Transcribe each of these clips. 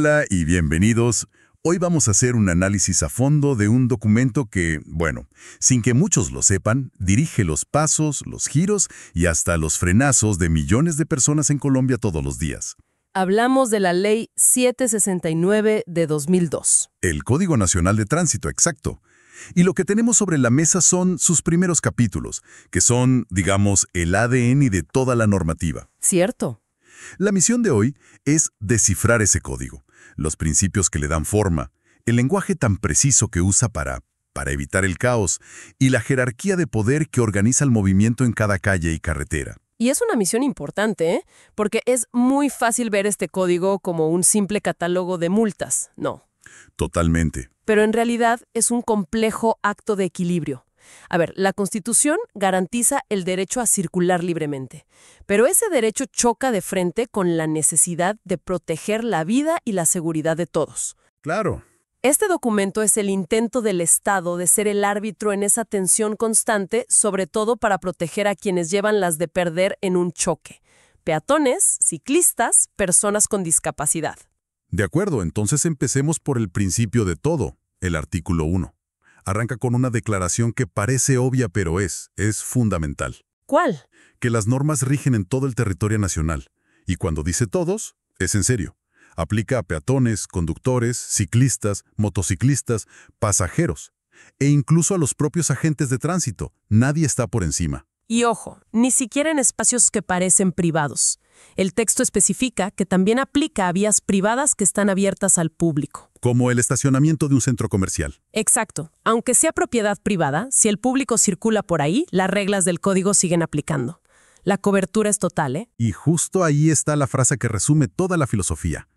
Hola y bienvenidos. Hoy vamos a hacer un análisis a fondo de un documento que, bueno, sin que muchos lo sepan, dirige los pasos, los giros y hasta los frenazos de millones de personas en Colombia todos los días. Hablamos de la Ley 769 de 2002. El Código Nacional de Tránsito, exacto. Y lo que tenemos sobre la mesa son sus primeros capítulos, que son, digamos, el ADN de toda la normativa. ¿Cierto? La misión de hoy es descifrar ese código, los principios que le dan forma, el lenguaje tan preciso que usa para evitar el caos y la jerarquía de poder que organiza el movimiento en cada calle y carretera. Y es una misión importante, ¿eh? Porque es muy fácil ver este código como un simple catálogo de multas. No. Totalmente. Pero en realidad es un complejo acto de equilibrio. A ver, la Constitución garantiza el derecho a circular libremente, pero ese derecho choca de frente con la necesidad de proteger la vida y la seguridad de todos. Claro. Este documento es el intento del Estado de ser el árbitro en esa tensión constante, sobre todo para proteger a quienes llevan las de perder en un choque: peatones, ciclistas, personas con discapacidad. De acuerdo, entonces empecemos por el principio de todo, el artículo 1. Arranca con una declaración que parece obvia, pero es fundamental. ¿Cuál? Que las normas rigen en todo el territorio nacional. Y cuando dice todos, es en serio. Aplica a peatones, conductores, ciclistas, motociclistas, pasajeros e incluso a los propios agentes de tránsito. Nadie está por encima. Y ojo, ni siquiera en espacios que parecen privados. El texto especifica que también aplica a vías privadas que están abiertas al público. Como el estacionamiento de un centro comercial. Exacto. Aunque sea propiedad privada, si el público circula por ahí, las reglas del código siguen aplicando. La cobertura es total, ¿eh? Y justo ahí está la frase que resume toda la filosofía.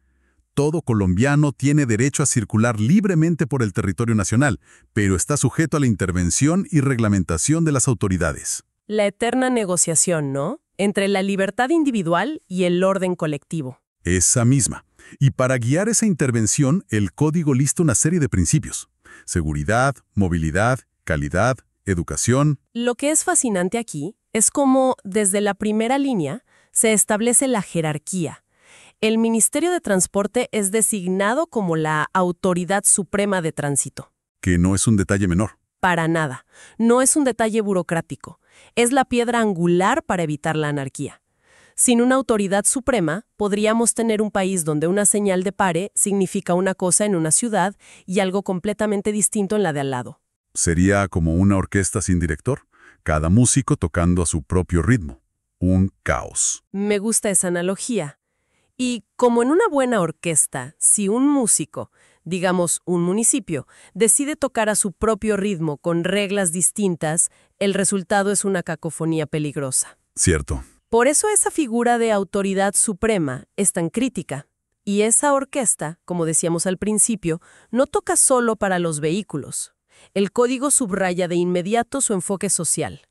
Todo colombiano tiene derecho a circular libremente por el territorio nacional, pero está sujeto a la intervención y reglamentación de las autoridades. La eterna negociación, ¿no? Entre la libertad individual y el orden colectivo. Esa misma. Y para guiar esa intervención, el código lista una serie de principios: seguridad, movilidad, calidad, educación. Lo que es fascinante aquí es cómo, desde la primera línea, se establece la jerarquía. El Ministerio de Transporte es designado como la autoridad suprema de tránsito. Que no es un detalle menor. Para nada. No es un detalle burocrático. Es la piedra angular para evitar la anarquía. Sin una autoridad suprema, podríamos tener un país donde una señal de pare significa una cosa en una ciudad y algo completamente distinto en la de al lado. Sería como una orquesta sin director, cada músico tocando a su propio ritmo. Un caos. Me gusta esa analogía. Y como en una buena orquesta, si un músico, digamos un municipio, decide tocar a su propio ritmo con reglas distintas, el resultado es una cacofonía peligrosa. Cierto. Por eso esa figura de autoridad suprema es tan crítica. Y esa orquesta, como decíamos al principio, no toca solo para los vehículos. El código subraya de inmediato su enfoque social,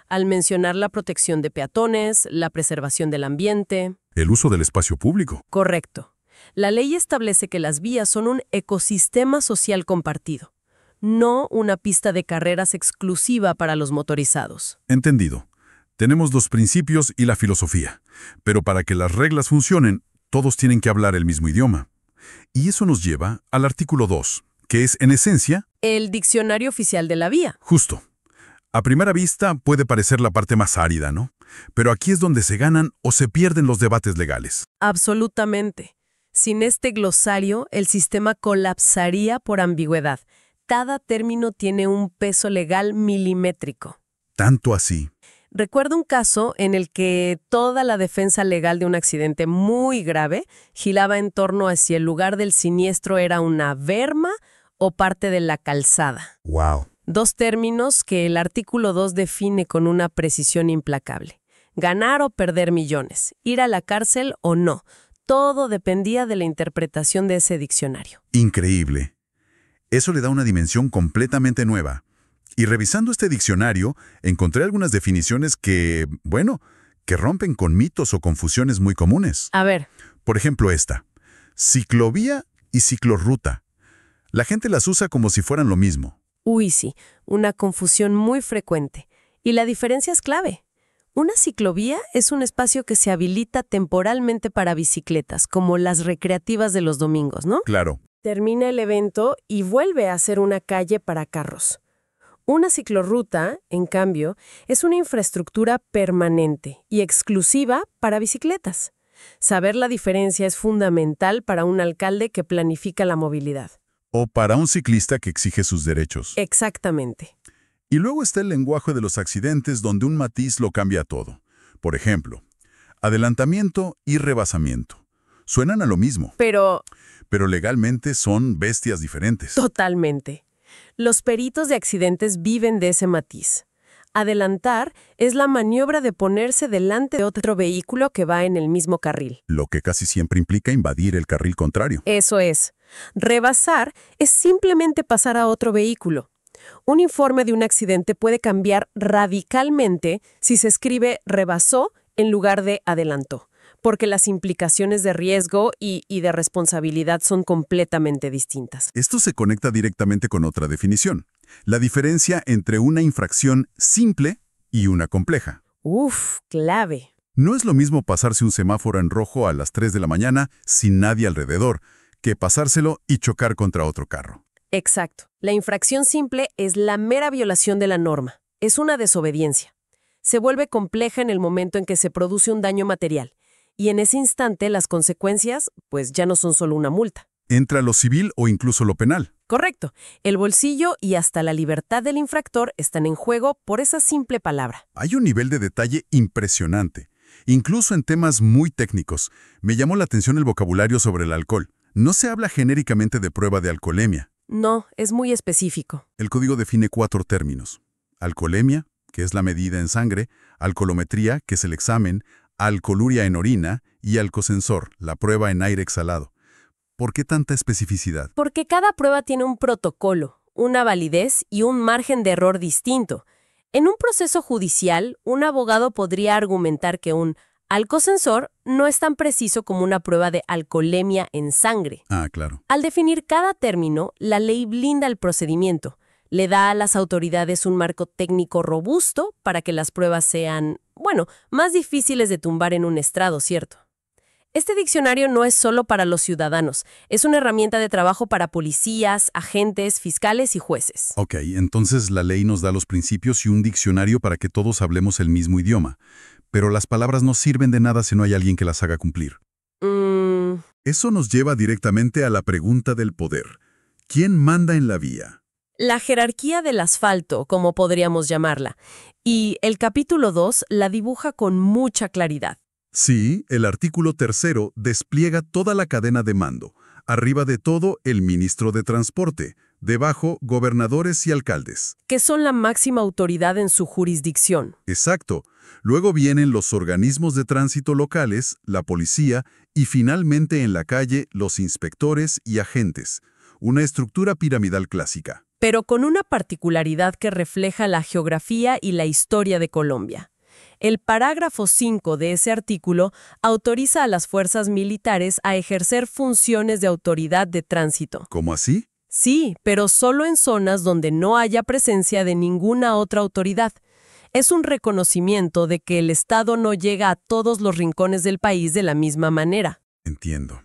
al mencionar la protección de peatones, la preservación del ambiente. El uso del espacio público. Correcto. La ley establece que las vías son un ecosistema social compartido, no una pista de carreras exclusiva para los motorizados. Entendido. Tenemos los principios y la filosofía, pero para que las reglas funcionen, todos tienen que hablar el mismo idioma. Y eso nos lleva al artículo 2, que es, en esencia, El diccionario oficial de la vía. justo. A primera vista puede parecer la parte más árida, ¿no? Pero aquí es donde se ganan o se pierden los debates legales. Absolutamente. Sin este glosario, el sistema colapsaría por ambigüedad. Cada término tiene un peso legal milimétrico. Tanto así. Recuerdo un caso en el que toda la defensa legal de un accidente muy grave giraba en torno a si el lugar del siniestro era una berma o parte de la calzada. Wow. Dos términos que el artículo 2 define con una precisión implacable. Ganar o perder millones, ir a la cárcel o no. Todo dependía de la interpretación de ese diccionario. Increíble. Eso le da una dimensión completamente nueva. Y revisando este diccionario, encontré algunas definiciones que rompen con mitos o confusiones muy comunes. A ver. Por ejemplo esta: ciclovía y ciclorruta. La gente las usa como si fueran lo mismo. Uy, sí, una confusión muy frecuente. Y la diferencia es clave. Una ciclovía es un espacio que se habilita temporalmente para bicicletas, como las recreativas de los domingos, ¿no? Claro. Termina el evento y vuelve a ser una calle para carros. Una ciclorruta, en cambio, es una infraestructura permanente y exclusiva para bicicletas. Saber la diferencia es fundamental para un alcalde que planifica la movilidad. O para un ciclista que exige sus derechos. Exactamente. Y luego está el lenguaje de los accidentes donde un matiz lo cambia todo. Por ejemplo, adelantamiento y rebasamiento. Suenan a lo mismo, Pero, pero legalmente son bestias diferentes. totalmente. Los peritos de accidentes viven de ese matiz. Adelantar es la maniobra de ponerse delante de otro vehículo que va en el mismo carril. Lo que casi siempre implica invadir el carril contrario. Eso es. Rebasar es simplemente pasar a otro vehículo. Un informe de un accidente puede cambiar radicalmente si se escribe rebasó en lugar de adelantó, porque las implicaciones de riesgo y de responsabilidad son completamente distintas. Esto se conecta directamente con otra definición. La diferencia entre una infracción simple y una compleja. Uf, clave. No es lo mismo pasarse un semáforo en rojo a las 3 de la mañana sin nadie alrededor, que pasárselo y chocar contra otro carro. Exacto. La infracción simple es la mera violación de la norma. Es una desobediencia. Se vuelve compleja en el momento en que se produce un daño material. Y en ese instante las consecuencias, pues ya no son solo una multa. Entra lo civil o incluso lo penal. Correcto. El bolsillo y hasta la libertad del infractor están en juego por esa simple palabra. Hay un nivel de detalle impresionante. Incluso en temas muy técnicos. Me llamó la atención el vocabulario sobre el alcohol. No se habla genéricamente de prueba de alcoholemia. No, es muy específico. El código define 4 términos. Alcoholemia, que es la medida en sangre, alcoholometría, que es el examen, alcoholuria en orina y alcosensor, la prueba en aire exhalado. ¿Por qué tanta especificidad? Porque cada prueba tiene un protocolo, una validez y un margen de error distinto. En un proceso judicial, un abogado podría argumentar que un alcosensor no es tan preciso como una prueba de alcoholemia en sangre. Ah, claro. Al definir cada término, la ley blinda el procedimiento. Le da a las autoridades un marco técnico robusto para que las pruebas sean, más difíciles de tumbar en un estrado, ¿cierto? Este diccionario no es solo para los ciudadanos, es una herramienta de trabajo para policías, agentes, fiscales y jueces. Ok, entonces la ley nos da los principios y un diccionario para que todos hablemos el mismo idioma. Pero las palabras no sirven de nada si no hay alguien que las haga cumplir. Eso nos lleva directamente a la pregunta del poder. ¿Quién manda en la vía? La jerarquía del asfalto, como podríamos llamarla. Y el capítulo 2 la dibuja con mucha claridad. Sí, el artículo 3 despliega toda la cadena de mando. Arriba de todo, el ministro de Transporte. Debajo, gobernadores y alcaldes. Que son la máxima autoridad en su jurisdicción. Exacto. Luego vienen los organismos de tránsito locales, la policía y finalmente en la calle los inspectores y agentes. Una estructura piramidal clásica. Pero con una particularidad que refleja la geografía y la historia de Colombia. El parágrafo 5 de ese artículo autoriza a las fuerzas militares a ejercer funciones de autoridad de tránsito. ¿Cómo así? Sí, pero solo en zonas donde no haya presencia de ninguna otra autoridad. Es un reconocimiento de que el Estado no llega a todos los rincones del país de la misma manera. Entiendo.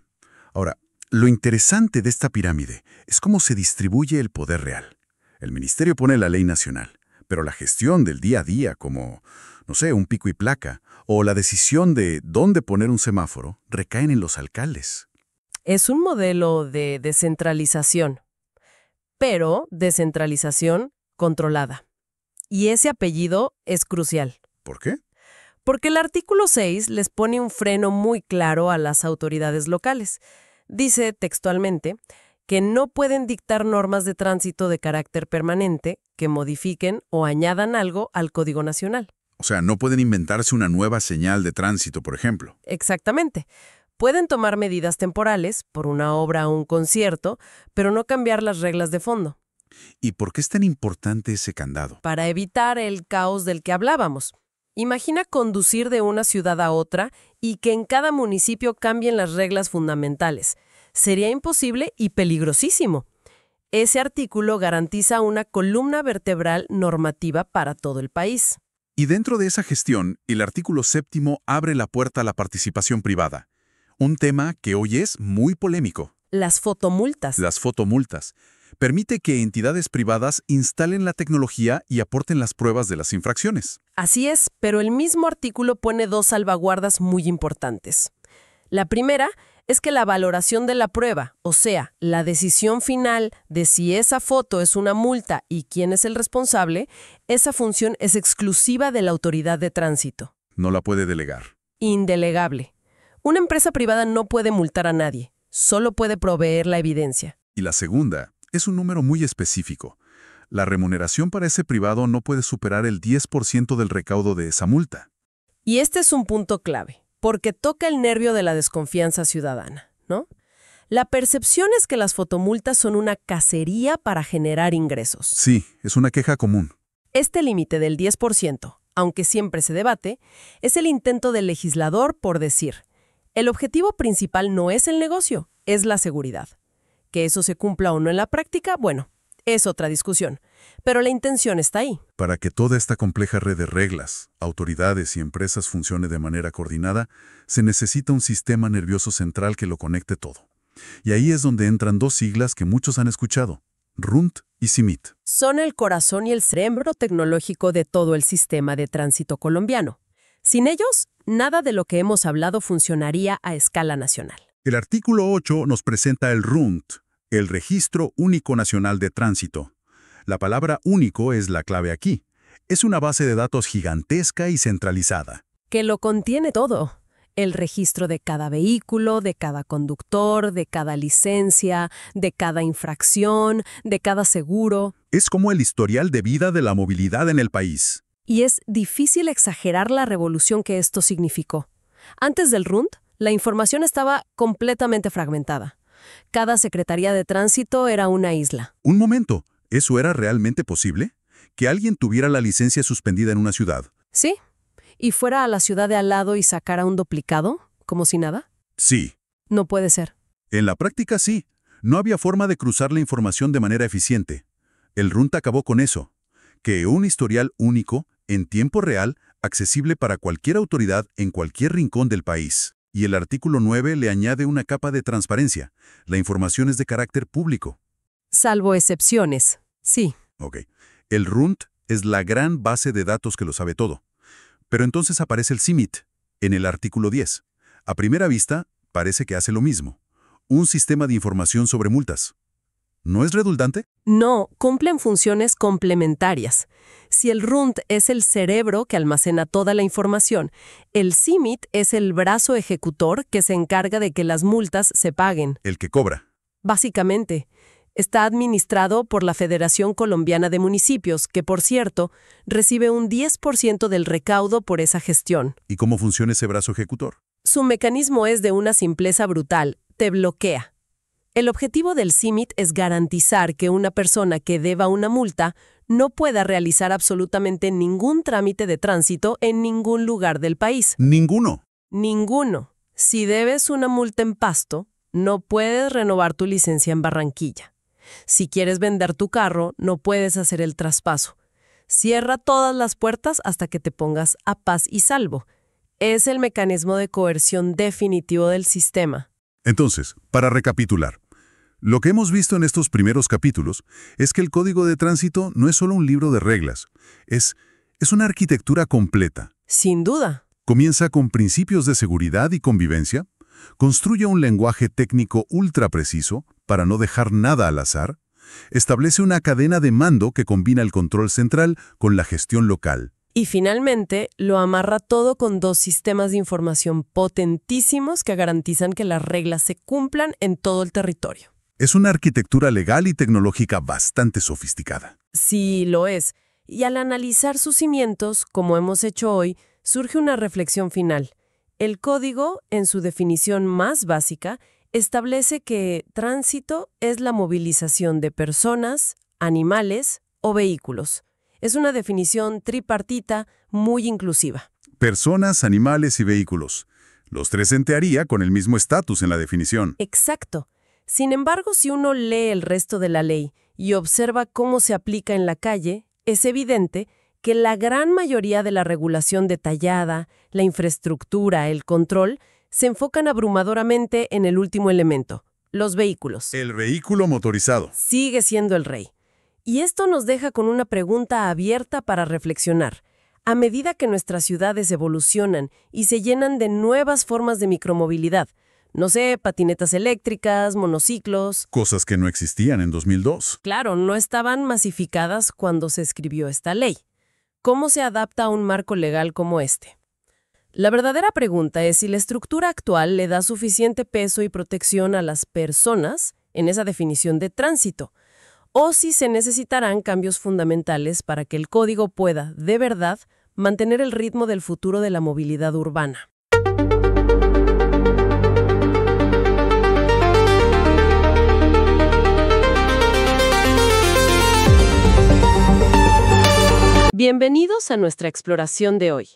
Ahora, lo interesante de esta pirámide es cómo se distribuye el poder real. El ministerio pone la ley nacional, pero la gestión del día a día, como, un pico y placa, o la decisión de dónde poner un semáforo, recaen en los alcaldes. Es un modelo de descentralización, pero descentralización controlada. Y ese apellido es crucial. ¿Por qué? Porque el artículo 6 les pone un freno muy claro a las autoridades locales. Dice textualmente que no pueden dictar normas de tránsito de carácter permanente que modifiquen o añadan algo al Código Nacional. O sea, no pueden inventarse una nueva señal de tránsito, por ejemplo. Exactamente. Pueden tomar medidas temporales, por una obra o un concierto, pero no cambiar las reglas de fondo. ¿Y por qué es tan importante ese candado? Para evitar el caos del que hablábamos. Imagina conducir de una ciudad a otra y que en cada municipio cambien las reglas fundamentales. Sería imposible y peligrosísimo. Ese artículo garantiza una columna vertebral normativa para todo el país. Y dentro de esa gestión, el artículo 7 abre la puerta a la participación privada, un tema que hoy es muy polémico. Las fotomultas. Las fotomultas. Permite que entidades privadas instalen la tecnología y aporten las pruebas de las infracciones. Así es, pero el mismo artículo pone dos salvaguardas muy importantes. La primera es que la valoración de la prueba, o sea, la decisión final de si esa foto es una multa y quién es el responsable, esa función es exclusiva de la autoridad de tránsito. No la puede delegar. Indelegable. Una empresa privada no puede multar a nadie, solo puede proveer la evidencia. Y la segunda es un número muy específico. La remuneración para ese privado no puede superar el 10% del recaudo de esa multa. Y este es un punto clave, porque toca el nervio de la desconfianza ciudadana, ¿no? La percepción es que las fotomultas son una cacería para generar ingresos. Sí, es una queja común. Este límite del 10%, aunque siempre se debate, es el intento del legislador por decir, el objetivo principal no es el negocio, es la seguridad. Que eso se cumpla o no en la práctica, bueno, es otra discusión, pero la intención está ahí. Para que toda esta compleja red de reglas, autoridades y empresas funcione de manera coordinada, se necesita un sistema nervioso central que lo conecte todo. Y ahí es donde entran dos siglas que muchos han escuchado, RUNT y CIMIT. Son el corazón y el cerebro tecnológico de todo el sistema de tránsito colombiano. Sin ellos, nada de lo que hemos hablado funcionaría a escala nacional. El artículo 8 nos presenta el RUNT, el Registro Único Nacional de Tránsito. La palabra único es la clave aquí. Es una base de datos gigantesca y centralizada. Que lo contiene todo. El registro de cada vehículo, de cada conductor, de cada licencia, de cada infracción, de cada seguro. Es como el historial de vida de la movilidad en el país. Y es difícil exagerar la revolución que esto significó. Antes del RUNT, la información estaba completamente fragmentada. Cada Secretaría de Tránsito era una isla. Un momento, ¿eso era realmente posible? ¿Que alguien tuviera la licencia suspendida en una ciudad? ¿Sí? ¿Y fuera a la ciudad de al lado y sacara un duplicado, como si nada? Sí. No puede ser. En la práctica sí. No había forma de cruzar la información de manera eficiente. El RUNT acabó con eso. Creó un historial único, en tiempo real, accesible para cualquier autoridad en cualquier rincón del país. Y el artículo 9 le añade una capa de transparencia. La información es de carácter público. Salvo excepciones. Sí. Ok. El RUNT es la gran base de datos que lo sabe todo. Pero entonces aparece el CIMIT, en el artículo 10. A primera vista, parece que hace lo mismo. Un sistema de información sobre multas. ¿No es redundante? No, cumplen funciones complementarias. Si el RUNT es el cerebro que almacena toda la información, el CIMIT es el brazo ejecutor que se encarga de que las multas se paguen. El que cobra. Básicamente, está administrado por la Federación Colombiana de Municipios, que, por cierto, recibe un 10% del recaudo por esa gestión. ¿Y cómo funciona ese brazo ejecutor? Su mecanismo es de una simpleza brutal, te bloquea. El objetivo del CIMIT es garantizar que una persona que deba una multa no pueda realizar absolutamente ningún trámite de tránsito en ningún lugar del país. Ninguno. Ninguno. Si debes una multa en Pasto, no puedes renovar tu licencia en Barranquilla. Si quieres vender tu carro, no puedes hacer el traspaso. Cierra todas las puertas hasta que te pongas a paz y salvo. Es el mecanismo de coerción definitivo del sistema. Entonces, para recapitular, lo que hemos visto en estos primeros capítulos es que el Código de Tránsito no es solo un libro de reglas, es una arquitectura completa. Sin duda. Comienza con principios de seguridad y convivencia, construye un lenguaje técnico ultra preciso para no dejar nada al azar, establece una cadena de mando que combina el control central con la gestión local. Y finalmente, lo amarra todo con dos sistemas de información potentísimos que garantizan que las reglas se cumplan en todo el territorio. Es una arquitectura legal y tecnológica bastante sofisticada. Sí, lo es. Y al analizar sus cimientos, como hemos hecho hoy, surge una reflexión final. El código, en su definición más básica, establece que tránsito es la movilización de personas, animales o vehículos. Es una definición tripartita muy inclusiva. Personas, animales y vehículos. Los tres en teoría con el mismo estatus en la definición. Exacto. Sin embargo, si uno lee el resto de la ley y observa cómo se aplica en la calle, es evidente que la gran mayoría de la regulación detallada, la infraestructura, el control, se enfocan abrumadoramente en el último elemento, los vehículos. El vehículo motorizado. Sigue siendo el rey. Y esto nos deja con una pregunta abierta para reflexionar. A medida que nuestras ciudades evolucionan y se llenan de nuevas formas de micromovilidad, no sé, patinetas eléctricas, monociclos. Cosas que no existían en 2002. Claro, no estaban masificadas cuando se escribió esta ley. ¿Cómo se adapta a un marco legal como este? La verdadera pregunta es si la estructura actual le da suficiente peso y protección a las personas en esa definición de tránsito, o si se necesitarán cambios fundamentales para que el código pueda, de verdad, mantener el ritmo del futuro de la movilidad urbana. Bienvenidos a nuestra exploración de hoy.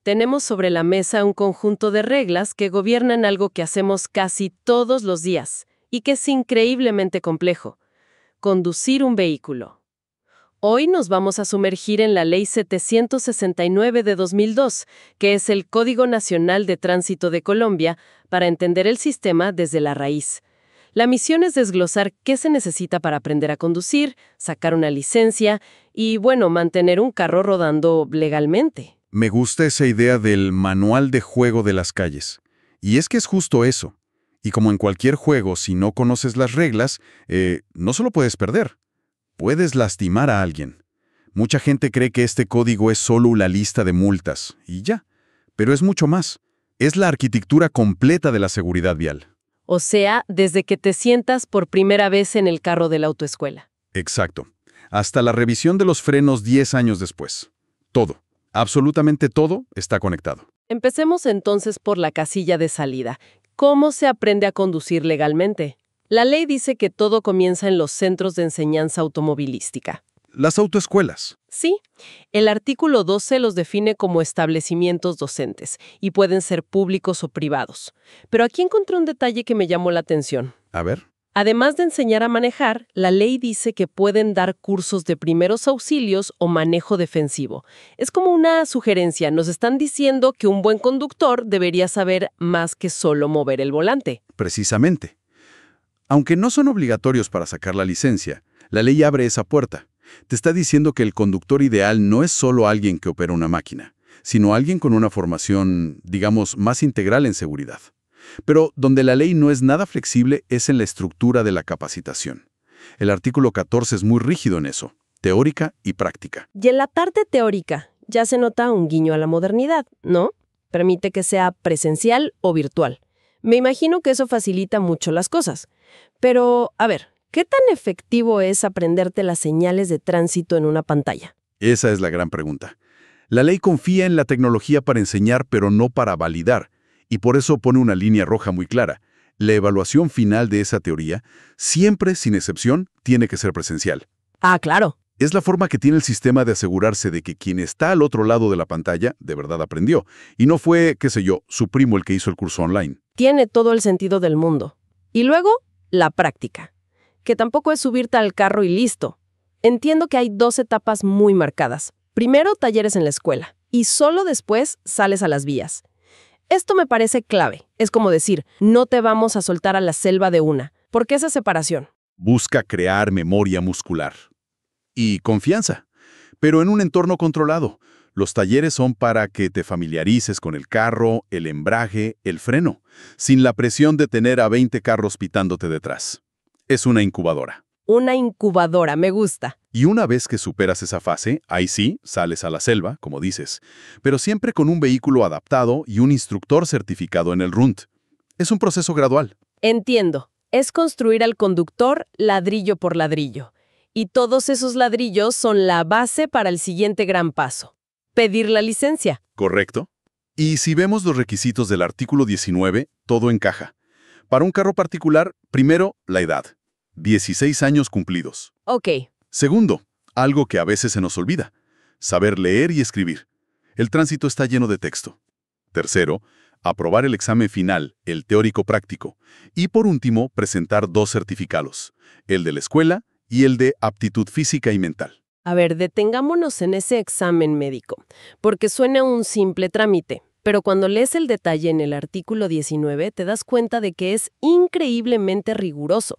Tenemos sobre la mesa un conjunto de reglas que gobiernan algo que hacemos casi todos los días y que es increíblemente complejo: conducir un vehículo. Hoy nos vamos a sumergir en la Ley 769 de 2002, que es el Código Nacional de Tránsito de Colombia, para entender el sistema desde la raíz. La misión es desglosar qué se necesita para aprender a conducir, sacar una licencia y, mantener un carro rodando legalmente. Me gusta esa idea del manual de juego de las calles. Y es que es justo eso. Y como en cualquier juego, si no conoces las reglas, no solo puedes perder, puedes lastimar a alguien. Mucha gente cree que este código es solo la lista de multas, y ya. Pero es mucho más. Es la arquitectura completa de la seguridad vial. O sea, desde que te sientas por primera vez en el carro de la autoescuela. Exacto. Hasta la revisión de los frenos 10 años después. Todo. Absolutamente todo está conectado. Empecemos entonces por la casilla de salida. ¿Cómo se aprende a conducir legalmente? La ley dice que todo comienza en los centros de enseñanza automovilística. Las autoescuelas. Sí, el artículo 12 los define como establecimientos docentes y pueden ser públicos o privados. Pero aquí encontré un detalle que me llamó la atención. A ver. Además de enseñar a manejar, la ley dice que pueden dar cursos de primeros auxilios o manejo defensivo. Es como una sugerencia. Nos están diciendo que un buen conductor debería saber más que solo mover el volante. Precisamente. Aunque no son obligatorios para sacar la licencia, la ley abre esa puerta. Te está diciendo que el conductor ideal no es solo alguien que opera una máquina, sino alguien con una formación, digamos, más integral en seguridad. Pero donde la ley no es nada flexible es en la estructura de la capacitación. El artículo 14 es muy rígido en eso, teórica y práctica. Y en la parte teórica ya se nota un guiño a la modernidad, ¿no? Permite que sea presencial o virtual. Me imagino que eso facilita mucho las cosas. Pero, a ver, ¿qué tan efectivo es aprenderte las señales de tránsito en una pantalla? Esa es la gran pregunta. La ley confía en la tecnología para enseñar, pero no para validar. Y por eso pone una línea roja muy clara. La evaluación final de esa teoría, siempre, sin excepción, tiene que ser presencial. Ah, claro. Es la forma que tiene el sistema de asegurarse de que quien está al otro lado de la pantalla de verdad aprendió. Y no fue, qué sé yo, su primo el que hizo el curso online. Tiene todo el sentido del mundo. Y luego, la práctica. Que tampoco es subirte al carro y listo. Entiendo que hay 2 etapas muy marcadas. Primero, talleres en la escuela. Y solo después sales a las vías. Esto me parece clave. Es como decir, no te vamos a soltar a la selva de una. ¿Por qué esa separación? Busca crear memoria muscular. Y confianza. Pero en un entorno controlado. Los talleres son para que te familiarices con el carro, el embrague, el freno, sin la presión de tener a 20 carros pitándote detrás. Es una incubadora. Una incubadora, me gusta. Y una vez que superas esa fase, ahí sí, sales a la selva, como dices, pero siempre con un vehículo adaptado y un instructor certificado en el RUNT. Es un proceso gradual. Entiendo. Es construir al conductor ladrillo por ladrillo. Y todos esos ladrillos son la base para el siguiente gran paso: pedir la licencia. ¿Correcto? Y si vemos los requisitos del artículo 19, todo encaja. Para un carro particular, primero, la edad. 16 años cumplidos. Ok. Segundo, algo que a veces se nos olvida: saber leer y escribir. El tránsito está lleno de texto. Tercero, aprobar el examen final, el teórico práctico. Y por último, presentar 2 certificados, el de la escuela y el de aptitud física y mental. A ver, detengámonos en ese examen médico, porque suena un simple trámite, pero cuando lees el detalle en el artículo 19 te das cuenta de que es increíblemente riguroso.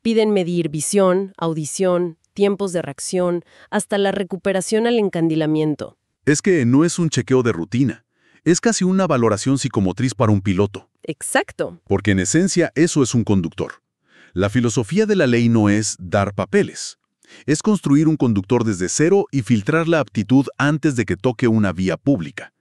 Piden medir visión, audición, tiempos de reacción, hasta la recuperación al encandilamiento. Es que no es un chequeo de rutina, es casi una valoración psicomotriz para un piloto, Exacto. porque en esencia eso es un conductor. La filosofía de la ley no es dar papeles, es construir un conductor desde cero y filtrar la aptitud antes de que toque una vía pública.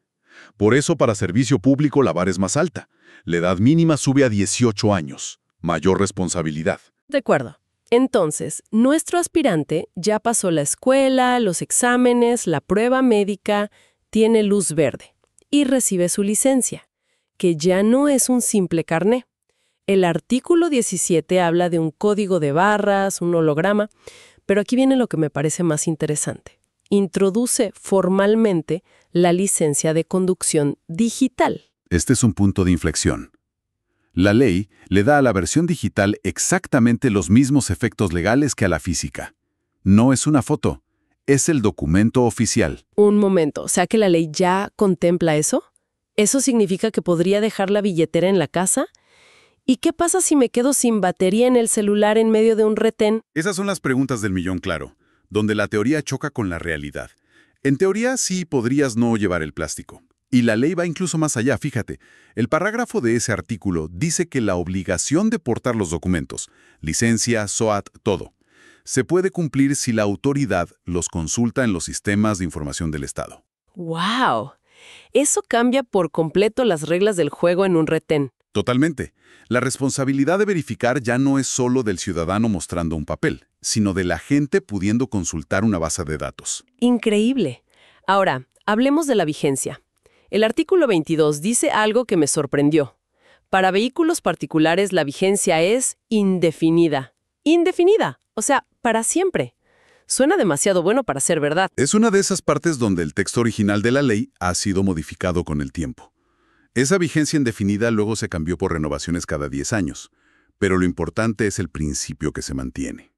Por eso para servicio público la vara es más alta. La edad mínima sube a 18 años. Mayor responsabilidad. De acuerdo. Entonces, nuestro aspirante ya pasó la escuela, los exámenes, la prueba médica, tiene luz verde y recibe su licencia, que ya no es un simple carné. El artículo 17 habla de un código de barras, un holograma, pero aquí viene lo que me parece más interesante. Introduce formalmente la licencia de conducción digital. Este es un punto de inflexión. La ley le da a la versión digital exactamente los mismos efectos legales que a la física. No es una foto, es el documento oficial. Un momento, o sea que la ley ya contempla eso. ¿Eso significa que podría dejar la billetera en la casa? ¿Y qué pasa si me quedo sin batería en el celular en medio de un retén? Esas son las preguntas del millón claro, donde la teoría choca con la realidad. En teoría sí podrías no llevar el plástico. Y la ley va incluso más allá, fíjate. El parágrafo de ese artículo dice que la obligación de portar los documentos, licencia, SOAT, todo, se puede cumplir si la autoridad los consulta en los sistemas de información del Estado. ¡Wow! Eso cambia por completo las reglas del juego en un retén. Totalmente. La responsabilidad de verificar ya no es solo del ciudadano mostrando un papel, sino del agente pudiendo consultar una base de datos. Increíble. Ahora, hablemos de la vigencia. El artículo 22 dice algo que me sorprendió. Para vehículos particulares la vigencia es indefinida. Indefinida, o sea, para siempre. Suena demasiado bueno para ser verdad. Es una de esas partes donde el texto original de la ley ha sido modificado con el tiempo. Esa vigencia indefinida luego se cambió por renovaciones cada 10 años, pero lo importante es el principio que se mantiene.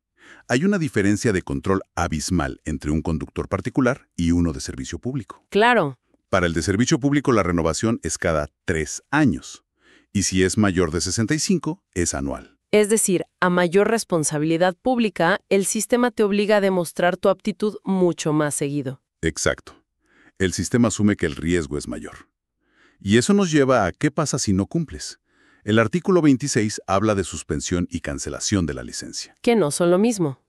Hay una diferencia de control abismal entre un conductor particular y uno de servicio público. Claro. Para el de servicio público la renovación es cada 3 años, y si es mayor de 65, es anual. Es decir, a mayor responsabilidad pública, el sistema te obliga a demostrar tu aptitud mucho más seguido. Exacto. El sistema asume que el riesgo es mayor. Y eso nos lleva a ¿qué pasa si no cumples? El artículo 26 habla de suspensión y cancelación de la licencia. Que no son lo mismo.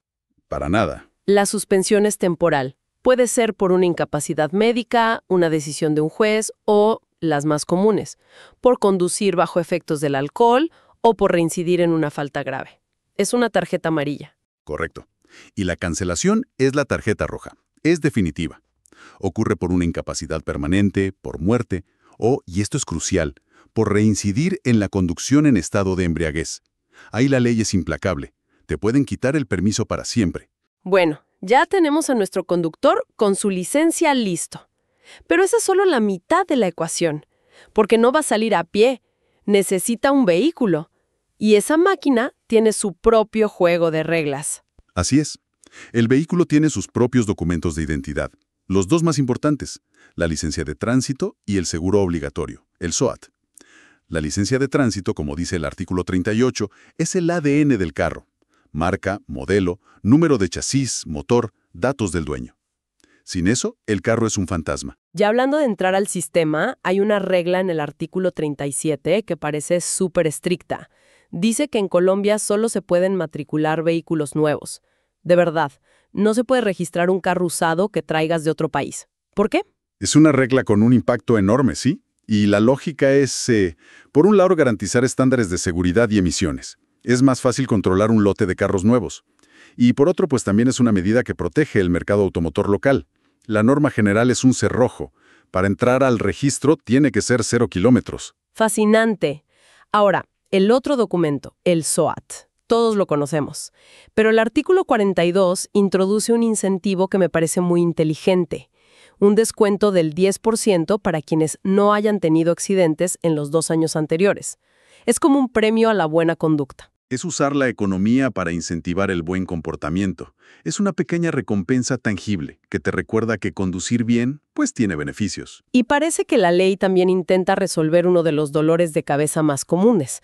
Para nada. La suspensión es temporal. Puede ser por una incapacidad médica, una decisión de un juez o, las más comunes, por conducir bajo efectos del alcohol o por reincidir en una falta grave. Es una tarjeta amarilla. Correcto. Y la cancelación es la tarjeta roja. Es definitiva. Ocurre por una incapacidad permanente, por muerte o, y esto es crucial, por reincidir en la conducción en estado de embriaguez. Ahí la ley es implacable. Te pueden quitar el permiso para siempre. Bueno, ya tenemos a nuestro conductor con su licencia listo. Pero esa es solo la mitad de la ecuación, porque no va a salir a pie. Necesita un vehículo. Y esa máquina tiene su propio juego de reglas. Así es. El vehículo tiene sus propios documentos de identidad. Los dos más importantes, la licencia de tránsito y el seguro obligatorio, el SOAT. La licencia de tránsito, como dice el artículo 38, es el ADN del carro. Marca, modelo, número de chasis, motor, datos del dueño. Sin eso, el carro es un fantasma. Ya hablando de entrar al sistema, hay una regla en el artículo 37 que parece súper estricta. Dice que en Colombia solo se pueden matricular vehículos nuevos. De verdad, no se puede registrar un carro usado que traigas de otro país. ¿Por qué? Es una regla con un impacto enorme, ¿sí? Y la lógica es, por un lado, garantizar estándares de seguridad y emisiones. Es más fácil controlar un lote de carros nuevos. Y por otro, pues también es una medida que protege el mercado automotor local. La norma general es un cerrojo. Para entrar al registro tiene que ser 0 kilómetros. Fascinante. Ahora, el otro documento, el SOAT. Todos lo conocemos. Pero el artículo 42 introduce un incentivo que me parece muy inteligente. Un descuento del 10% para quienes no hayan tenido accidentes en los 2 años anteriores. Es como un premio a la buena conducta. Es usar la economía para incentivar el buen comportamiento. Es una pequeña recompensa tangible que te recuerda que conducir bien, pues tiene beneficios. Y parece que la ley también intenta resolver uno de los dolores de cabeza más comunes,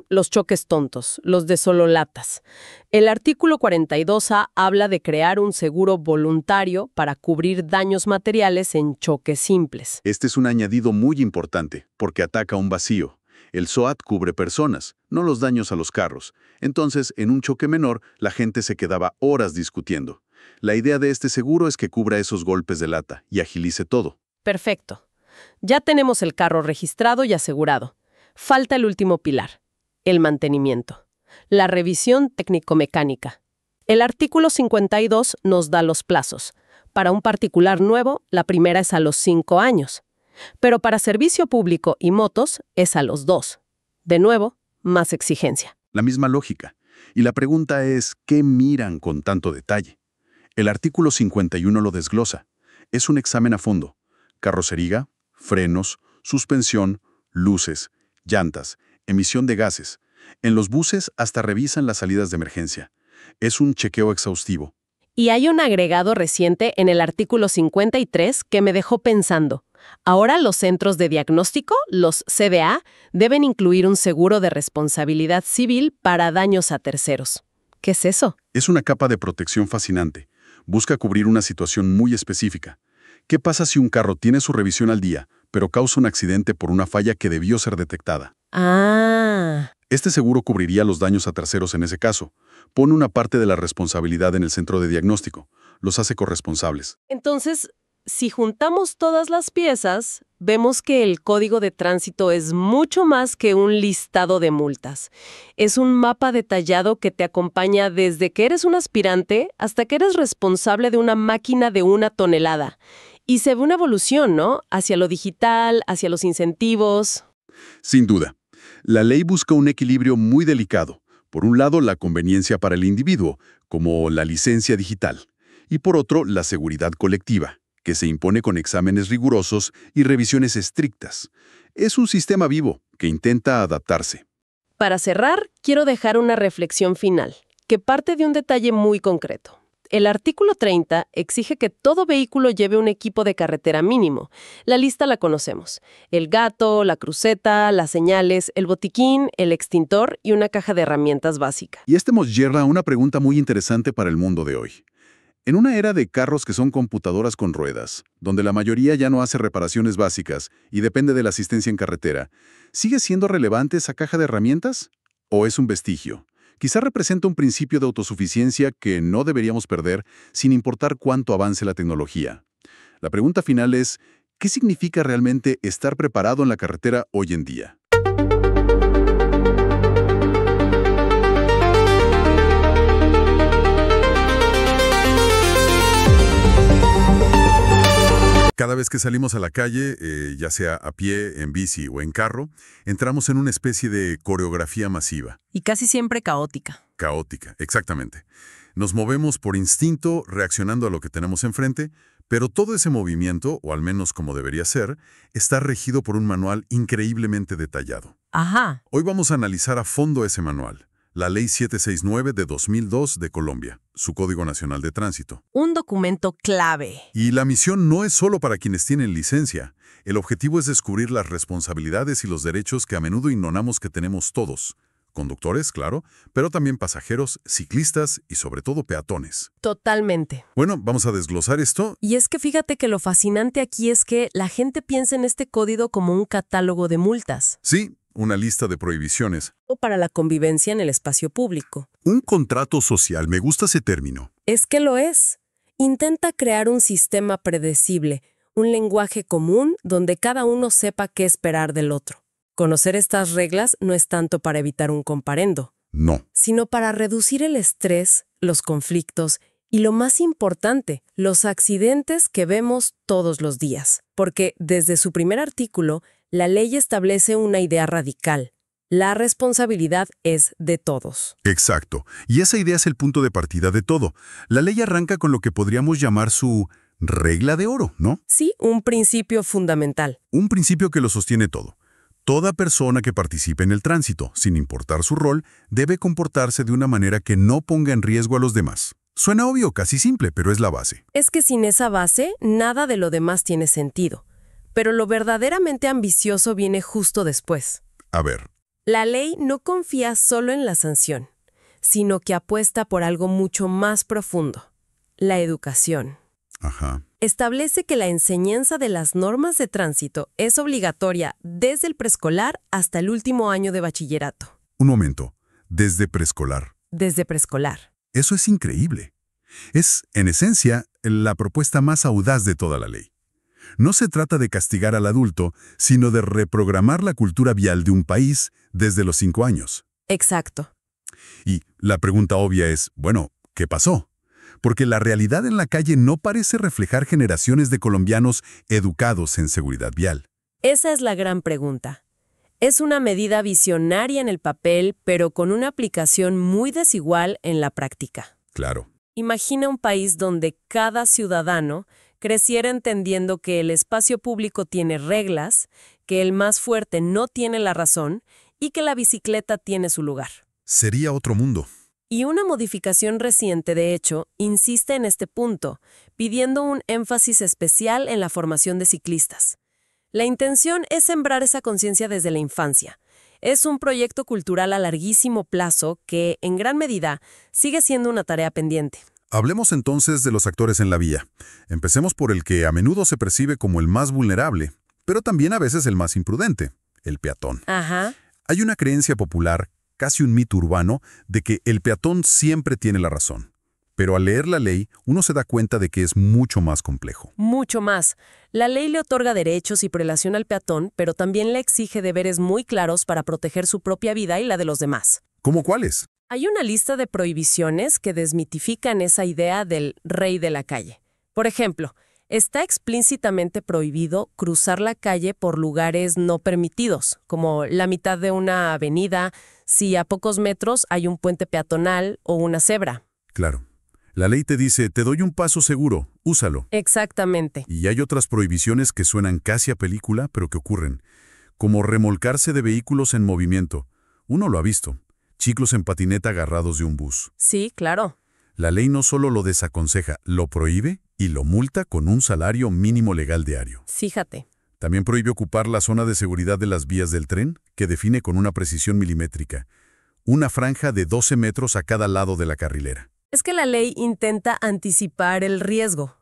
los choques tontos, los de solo latas. El artículo 42A habla de crear un seguro voluntario para cubrir daños materiales en choques simples. Este es un añadido muy importante, porque ataca un vacío. El SOAT cubre personas, no los daños a los carros. Entonces, en un choque menor, la gente se quedaba horas discutiendo. La idea de este seguro es que cubra esos golpes de lata y agilice todo. Perfecto. Ya tenemos el carro registrado y asegurado. Falta el último pilar, el mantenimiento. La revisión técnico-mecánica. El artículo 52 nos da los plazos. Para un particular nuevo, la primera es a los 5 años. Pero para servicio público y motos es a los 2. De nuevo, más exigencia. La misma lógica. Y la pregunta es, ¿qué miran con tanto detalle? El artículo 51 lo desglosa. Es un examen a fondo. Carrocería, frenos, suspensión, luces, llantas, emisión de gases. En los buses hasta revisan las salidas de emergencia. Es un chequeo exhaustivo. Y hay un agregado reciente en el artículo 53 que me dejó pensando. Ahora los centros de diagnóstico, los CDA, deben incluir un seguro de responsabilidad civil para daños a terceros. ¿Qué es eso? Es una capa de protección fascinante. Busca cubrir una situación muy específica. ¿Qué pasa si un carro tiene su revisión al día, pero causa un accidente por una falla que debió ser detectada? Ah. Este seguro cubriría los daños a terceros en ese caso. Pone una parte de la responsabilidad en el centro de diagnóstico. Los hace corresponsables. Entonces, si juntamos todas las piezas, vemos que el Código de Tránsito es mucho más que un listado de multas. Es un mapa detallado que te acompaña desde que eres un aspirante hasta que eres responsable de una máquina de 1 tonelada. Y se ve una evolución, ¿no? Hacia lo digital, hacia los incentivos. Sin duda. La ley busca un equilibrio muy delicado. Por un lado, la conveniencia para el individuo, como la licencia digital. Y por otro, la seguridad colectiva, que se impone con exámenes rigurosos y revisiones estrictas. Es un sistema vivo que intenta adaptarse. Para cerrar, quiero dejar una reflexión final, que parte de un detalle muy concreto. El artículo 30 exige que todo vehículo lleve un equipo de carretera mínimo. La lista la conocemos. El gato, la cruceta, las señales, el botiquín, el extintor y una caja de herramientas básica. Y este nos lleva a una pregunta muy interesante para el mundo de hoy. En una era de carros que son computadoras con ruedas, donde la mayoría ya no hace reparaciones básicas y depende de la asistencia en carretera, ¿sigue siendo relevante esa caja de herramientas? ¿O es un vestigio? Quizá representa un principio de autosuficiencia que no deberíamos perder sin importar cuánto avance la tecnología. La pregunta final es, ¿qué significa realmente estar preparado en la carretera hoy en día? Cada vez que salimos a la calle, ya sea a pie, en bici o en carro, entramos en una especie de coreografía masiva. Y casi siempre caótica. Caótica, exactamente. Nos movemos por instinto, reaccionando a lo que tenemos enfrente, pero todo ese movimiento, o al menos como debería ser, está regido por un manual increíblemente detallado. Ajá. Hoy vamos a analizar a fondo ese manual. La Ley 769 de 2002 de Colombia, su Código Nacional de Tránsito. Un documento clave. Y la misión no es solo para quienes tienen licencia. El objetivo es descubrir las responsabilidades y los derechos que a menudo ignoramos que tenemos todos. Conductores, claro, pero también pasajeros, ciclistas y sobre todo peatones. Totalmente. Bueno, vamos a desglosar esto. Y es que fíjate que lo fascinante aquí es que la gente piensa en este código como un catálogo de multas. Sí, una lista de prohibiciones. O para la convivencia en el espacio público. Un contrato social, me gusta ese término. Es que lo es. Intenta crear un sistema predecible, un lenguaje común donde cada uno sepa qué esperar del otro. Conocer estas reglas no es tanto para evitar un comparendo, No. sino para reducir el estrés, los conflictos y, lo más importante, los accidentes que vemos todos los días. Porque desde su primer artículo, la ley establece una idea radical. La responsabilidad es de todos. Exacto. Y esa idea es el punto de partida de todo. La ley arranca con lo que podríamos llamar su regla de oro, ¿no? Sí, un principio fundamental. Un principio que lo sostiene todo. Toda persona que participe en el tránsito, sin importar su rol, debe comportarse de una manera que no ponga en riesgo a los demás. Suena obvio, casi simple, pero es la base. Es que sin esa base, nada de lo demás tiene sentido. Pero lo verdaderamente ambicioso viene justo después. A ver, La ley no confía solo en la sanción, sino que apuesta por algo mucho más profundo: la educación. ajá. Establece que la enseñanza de las normas de tránsito es obligatoria desde el preescolar hasta el último año de bachillerato. Un momento. Desde preescolar. Desde preescolar. Eso es increíble. Es, en esencia, la propuesta más audaz de toda la ley. No se trata de castigar al adulto, sino de reprogramar la cultura vial de un país desde los 5 años. Exacto. Y la pregunta obvia es, bueno, ¿qué pasó? Porque la realidad en la calle no parece reflejar generaciones de colombianos educados en seguridad vial. Esa es la gran pregunta. Es una medida visionaria en el papel, pero con una aplicación muy desigual en la práctica. Claro. Imagina un país donde cada ciudadano creciera entendiendo que el espacio público tiene reglas, que el más fuerte no tiene la razón y que la bicicleta tiene su lugar. Sería otro mundo. Y una modificación reciente, de hecho, insiste en este punto, pidiendo un énfasis especial en la formación de ciclistas. La intención es sembrar esa conciencia desde la infancia. Es un proyecto cultural a larguísimo plazo que, en gran medida, sigue siendo una tarea pendiente. Hablemos entonces de los actores en la vía. Empecemos por el que a menudo se percibe como el más vulnerable, pero también a veces el más imprudente, el peatón. Ajá. Hay una creencia popular, casi un mito urbano, de que el peatón siempre tiene la razón. Pero al leer la ley, uno se da cuenta de que es mucho más complejo. Mucho más. La ley le otorga derechos y prelación al peatón, pero también le exige deberes muy claros para proteger su propia vida y la de los demás. ¿Cómo cuáles? Hay una lista de prohibiciones que desmitifican esa idea del rey de la calle. Por ejemplo, está explícitamente prohibido cruzar la calle por lugares no permitidos, como la mitad de una avenida, si a pocos metros hay un puente peatonal o una cebra. Claro. La ley te dice, te doy un paso seguro, úsalo. Exactamente. Y hay otras prohibiciones que suenan casi a película, pero que ocurren. Como remolcarse de vehículos en movimiento. Uno lo ha visto. Chicos en patineta agarrados de un bus. Sí, claro. La ley no solo lo desaconseja, lo prohíbe y lo multa con un salario mínimo legal diario. Fíjate. También prohíbe ocupar la zona de seguridad de las vías del tren, que define con una precisión milimétrica. Una franja de 12 metros a cada lado de la carrilera. Es que la ley intenta anticipar el riesgo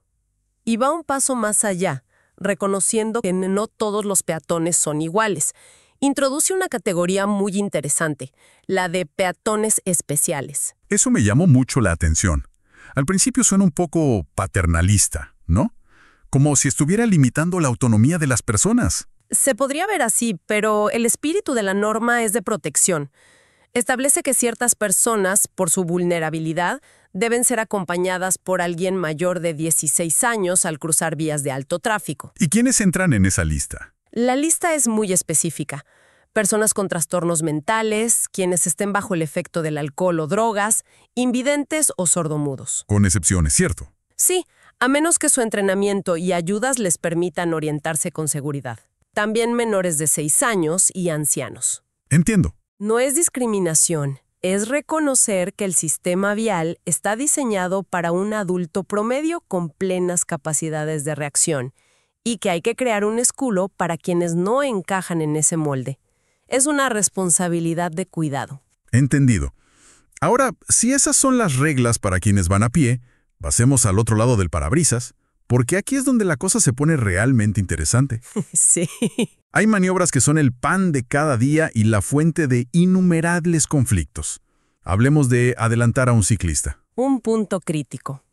y va un paso más allá, reconociendo que no todos los peatones son iguales. Introduce una categoría muy interesante, la de peatones especiales. Eso me llamó mucho la atención. Al principio suena un poco paternalista, ¿no? Como si estuviera limitando la autonomía de las personas. Se podría ver así, pero el espíritu de la norma es de protección. Establece que ciertas personas, por su vulnerabilidad, deben ser acompañadas por alguien mayor de 16 años al cruzar vías de alto tráfico. ¿Y quiénes entran en esa lista? La lista es muy específica. Personas con trastornos mentales, quienes estén bajo el efecto del alcohol o drogas, invidentes o sordomudos. Con excepciones, ¿cierto? Sí, a menos que su entrenamiento y ayudas les permitan orientarse con seguridad. También menores de 6 años y ancianos. Entiendo. No es discriminación, es reconocer que el sistema vial está diseñado para un adulto promedio con plenas capacidades de reacción y que hay que crear un escudo para quienes no encajan en ese molde. Es una responsabilidad de cuidado. Entendido. Ahora, si esas son las reglas para quienes van a pie, pasemos al otro lado del parabrisas, porque aquí es donde la cosa se pone realmente interesante. Sí. Hay maniobras que son el pan de cada día y la fuente de innumerables conflictos. Hablemos de adelantar a un ciclista. Un punto crítico.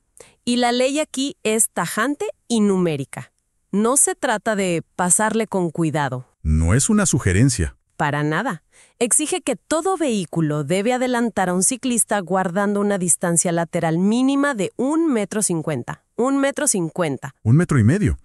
Y la ley aquí es tajante y numérica. No se trata de pasarle con cuidado. No es una sugerencia. Para nada. Exige que todo vehículo debe adelantar a un ciclista guardando una distancia lateral mínima de 1,50 m. 1,50 m. 1,5 m.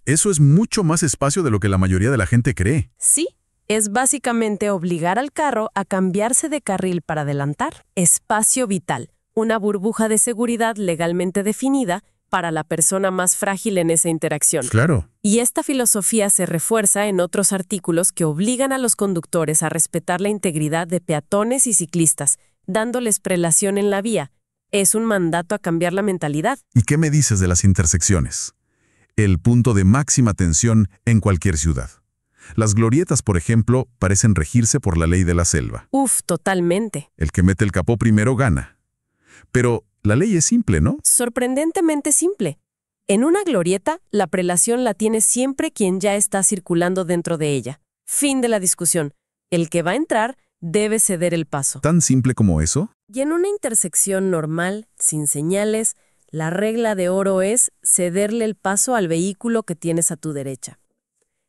Eso es mucho más espacio de lo que la mayoría de la gente cree. Sí, es básicamente obligar al carro a cambiarse de carril para adelantar. Espacio vital, una burbuja de seguridad legalmente definida, para la persona más frágil en esa interacción. Claro. Y esta filosofía se refuerza en otros artículos que obligan a los conductores a respetar la integridad de peatones y ciclistas, dándoles prelación en la vía. Es un mandato a cambiar la mentalidad. ¿Y qué me dices de las intersecciones? El punto de máxima tensión en cualquier ciudad. Las glorietas, por ejemplo, parecen regirse por la ley de la selva. Totalmente. El que mete el capó primero gana. Pero la ley es simple, ¿no? Sorprendentemente simple. En una glorieta, la prelación la tiene siempre quien ya está circulando dentro de ella. Fin de la discusión. El que va a entrar debe ceder el paso. ¿Tan simple como eso? Y en una intersección normal, sin señales, la regla de oro es cederle el paso al vehículo que tienes a tu derecha.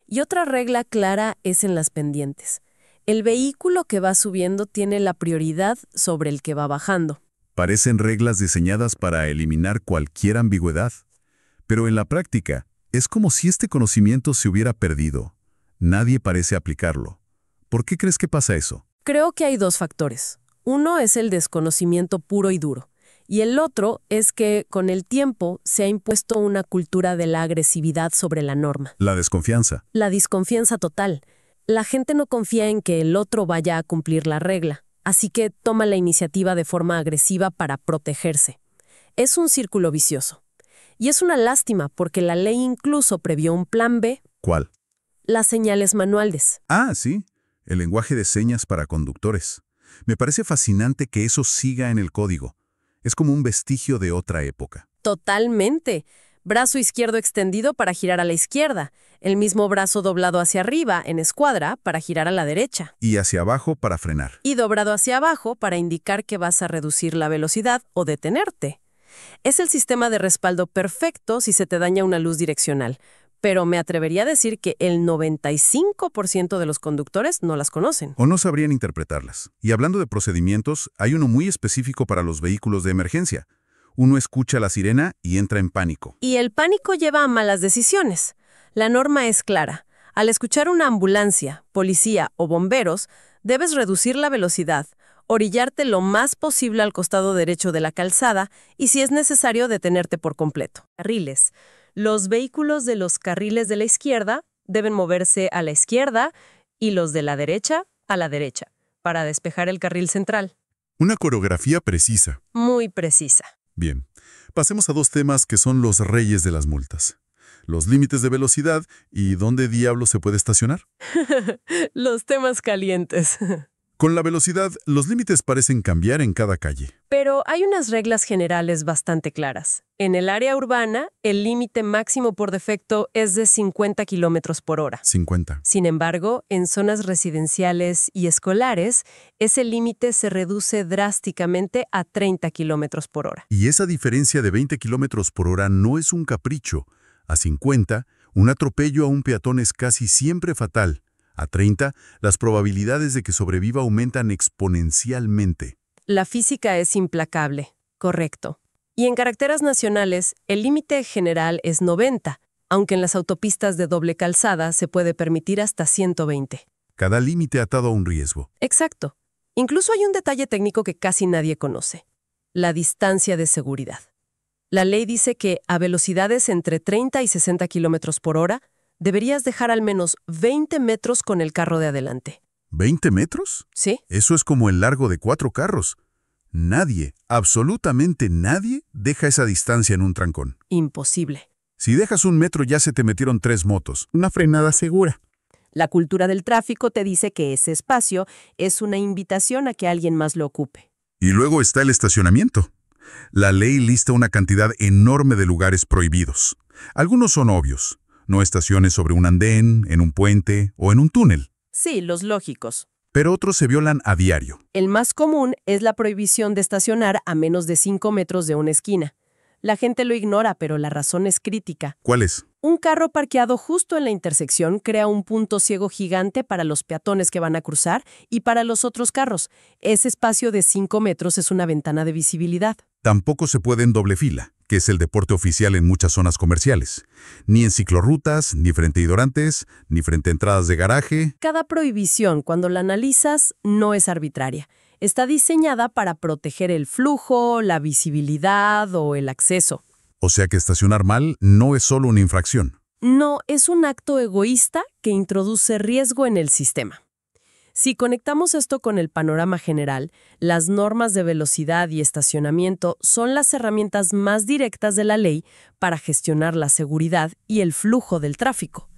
Y otra regla clara es en las pendientes. El vehículo que va subiendo tiene la prioridad sobre el que va bajando. Parecen reglas diseñadas para eliminar cualquier ambigüedad. Pero en la práctica, es como si este conocimiento se hubiera perdido. Nadie parece aplicarlo. ¿Por qué crees que pasa eso? Creo que hay dos factores. Uno es el desconocimiento puro y duro. Y el otro es que, con el tiempo, se ha impuesto una cultura de la agresividad sobre la norma. La desconfianza. La desconfianza total. La gente no confía en que el otro vaya a cumplir la regla, así que toma la iniciativa de forma agresiva para protegerse. Es un círculo vicioso. Y es una lástima porque la ley incluso previó un plan B. ¿Cuál? Las señales manuales. Ah, sí. El lenguaje de señas para conductores. Me parece fascinante que eso siga en el código. Es como un vestigio de otra época. Totalmente. Brazo izquierdo extendido para girar a la izquierda. El mismo brazo doblado hacia arriba, en escuadra, para girar a la derecha. Y hacia abajo para frenar. Y doblado hacia abajo para indicar que vas a reducir la velocidad o detenerte. Es el sistema de respaldo perfecto si se te daña una luz direccional. Pero me atrevería a decir que el 95% de los conductores no las conocen. O no sabrían interpretarlas. Y hablando de procedimientos, hay uno muy específico para los vehículos de emergencia. Uno escucha la sirena y entra en pánico. Y el pánico lleva a malas decisiones. La norma es clara. Al escuchar una ambulancia, policía o bomberos, debes reducir la velocidad, orillarte lo más posible al costado derecho de la calzada y, si es necesario, detenerte por completo. Carriles. Los vehículos de los carriles de la izquierda deben moverse a la izquierda y los de la derecha a la derecha, para despejar el carril central. Una coreografía precisa. Muy precisa. Bien, pasemos a dos temas que son los reyes de las multas. Los límites de velocidad y dónde diablos se puede estacionar. Los temas calientes. Con la velocidad, los límites parecen cambiar en cada calle. Pero hay unas reglas generales bastante claras. En el área urbana, el límite máximo por defecto es de 50 kilómetros por hora. 50. Sin embargo, en zonas residenciales y escolares, ese límite se reduce drásticamente a 30 kilómetros por hora. Y esa diferencia de 20 kilómetros por hora no es un capricho. A 50, un atropello a un peatón es casi siempre fatal. A 30, las probabilidades de que sobreviva aumentan exponencialmente. La física es implacable, correcto. Y en carreteras nacionales, el límite general es 90, aunque en las autopistas de doble calzada se puede permitir hasta 120. Cada límite atado a un riesgo. Exacto. Incluso hay un detalle técnico que casi nadie conoce: la distancia de seguridad. La ley dice que a velocidades entre 30 y 60 kilómetros por hora, deberías dejar al menos 20 metros con el carro de adelante. ¿20 metros? ¿Sí? Eso es como el largo de 4 carros. Nadie, absolutamente nadie, deja esa distancia en un trancón. Imposible. Si dejas 1 metro ya se te metieron 3 motos. Una frenada segura. La cultura del tráfico te dice que ese espacio es una invitación a que alguien más lo ocupe. Y luego está el estacionamiento. La ley lista una cantidad enorme de lugares prohibidos. Algunos son obvios. No estaciones sobre un andén, en un puente o en un túnel. Sí, los lógicos. Pero otros se violan a diario. El más común es la prohibición de estacionar a menos de 5 metros de una esquina. La gente lo ignora, pero la razón es crítica. ¿Cuál es? Un carro parqueado justo en la intersección crea un punto ciego gigante para los peatones que van a cruzar y para los otros carros. Ese espacio de 5 metros es una ventana de visibilidad. Tampoco se puede en doble fila, que es el deporte oficial en muchas zonas comerciales. Ni en ciclorrutas, ni frente a hidrantes, ni frente a entradas de garaje. Cada prohibición, cuando la analizas, no es arbitraria. Está diseñada para proteger el flujo, la visibilidad o el acceso. O sea que estacionar mal no es solo una infracción. No, es un acto egoísta que introduce riesgo en el sistema. Si conectamos esto con el panorama general, las normas de velocidad y estacionamiento son las herramientas más directas de la ley para gestionar la seguridad y el flujo del tráfico.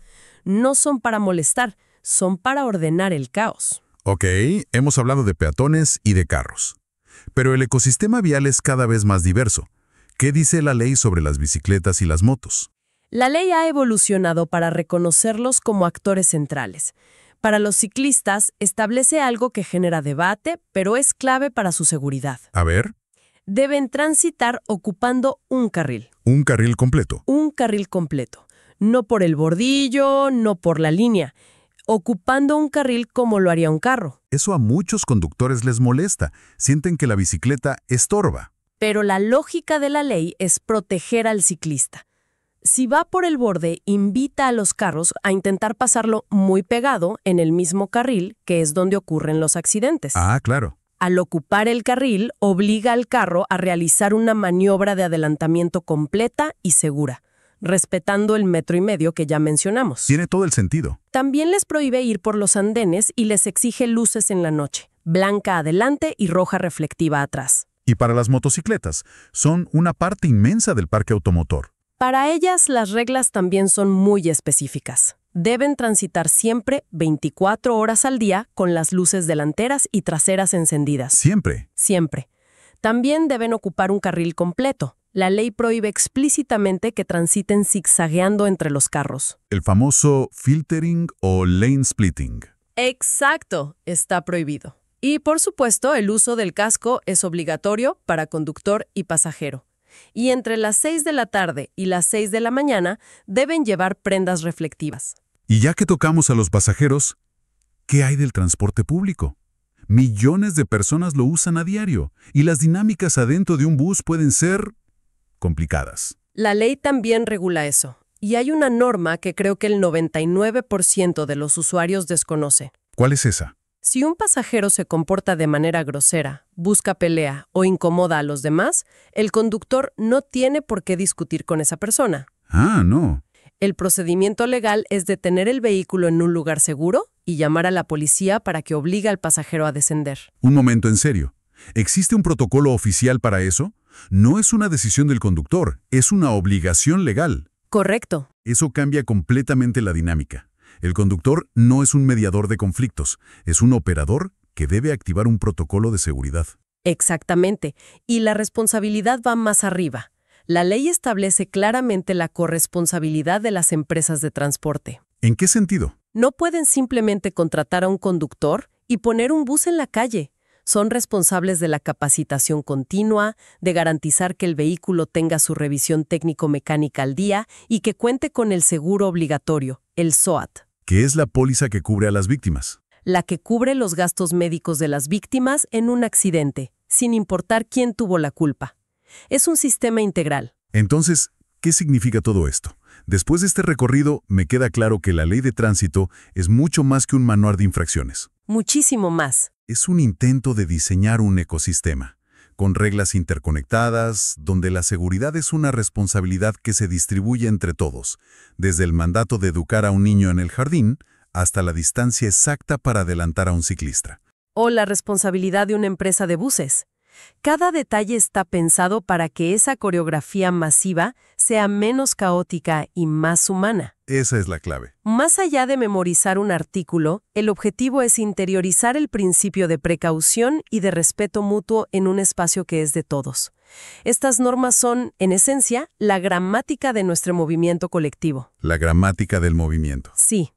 No son para molestar, son para ordenar el caos. Ok, hemos hablado de peatones y de carros. Pero el ecosistema vial es cada vez más diverso. ¿Qué dice la ley sobre las bicicletas y las motos? La ley ha evolucionado para reconocerlos como actores centrales. Para los ciclistas, establece algo que genera debate, pero es clave para su seguridad. A ver, Deben transitar ocupando un carril. un carril completo. Un carril completo. No por el bordillo, no por la línea. Ocupando un carril como lo haría un carro. Eso a muchos conductores les molesta. Sienten que la bicicleta estorba. Pero la lógica de la ley es proteger al ciclista. Si va por el borde, invita a los carros a intentar pasarlo muy pegado en el mismo carril, que es donde ocurren los accidentes. Ah, claro. Al ocupar el carril, obliga al carro a realizar una maniobra de adelantamiento completa y segura, respetando el 1,5 metros que ya mencionamos. Tiene todo el sentido. También les prohíbe ir por los andenes y les exige luces en la noche, blanca adelante y roja reflectiva atrás. Y para las motocicletas, son una parte inmensa del parque automotor. Para ellas, las reglas también son muy específicas. Deben transitar siempre 24 horas al día con las luces delanteras y traseras encendidas. Siempre. Siempre. También deben ocupar un carril completo. La ley prohíbe explícitamente que transiten zigzagueando entre los carros. El famoso filtering o lane splitting. Exacto, está prohibido. Y por supuesto, el uso del casco es obligatorio para conductor y pasajero. Y entre las 6 de la tarde y las 6 de la mañana deben llevar prendas reflectivas. Y ya que tocamos a los pasajeros, ¿qué hay del transporte público? Millones de personas lo usan a diario y las dinámicas adentro de un bus pueden ser complicadas. La ley también regula eso. Y hay una norma que creo que el 99% de los usuarios desconoce. ¿Cuál es esa? Si un pasajero se comporta de manera grosera, busca pelea o incomoda a los demás, el conductor no tiene por qué discutir con esa persona. Ah, no. El procedimiento legal es detener el vehículo en un lugar seguro y llamar a la policía para que obligue al pasajero a descender. Un momento, en serio. ¿Existe un protocolo oficial para eso? No es una decisión del conductor, es una obligación legal. Correcto. Eso cambia completamente la dinámica. El conductor no es un mediador de conflictos, es un operador que debe activar un protocolo de seguridad. Exactamente. Y la responsabilidad va más arriba. La ley establece claramente la corresponsabilidad de las empresas de transporte. ¿En qué sentido? No pueden simplemente contratar a un conductor y poner un bus en la calle. Son responsables de la capacitación continua, de garantizar que el vehículo tenga su revisión técnico-mecánica al día y que cuente con el seguro obligatorio, el SOAT. ¿Qué es la póliza que cubre a las víctimas? La que cubre los gastos médicos de las víctimas en un accidente, sin importar quién tuvo la culpa. Es un sistema integral. Entonces, ¿qué significa todo esto? Después de este recorrido, me queda claro que la ley de tránsito es mucho más que un manual de infracciones. Muchísimo más. Es un intento de diseñar un ecosistema, con reglas interconectadas, donde la seguridad es una responsabilidad que se distribuye entre todos, desde el mandato de educar a un niño en el jardín hasta la distancia exacta para adelantar a un ciclista. O la responsabilidad de una empresa de buses. Cada detalle está pensado para que esa coreografía masiva sea menos caótica y más humana. Esa es la clave. Más allá de memorizar un artículo, el objetivo es interiorizar el principio de precaución y de respeto mutuo en un espacio que es de todos. Estas normas son, en esencia, la gramática de nuestro movimiento colectivo. La gramática del movimiento. Sí.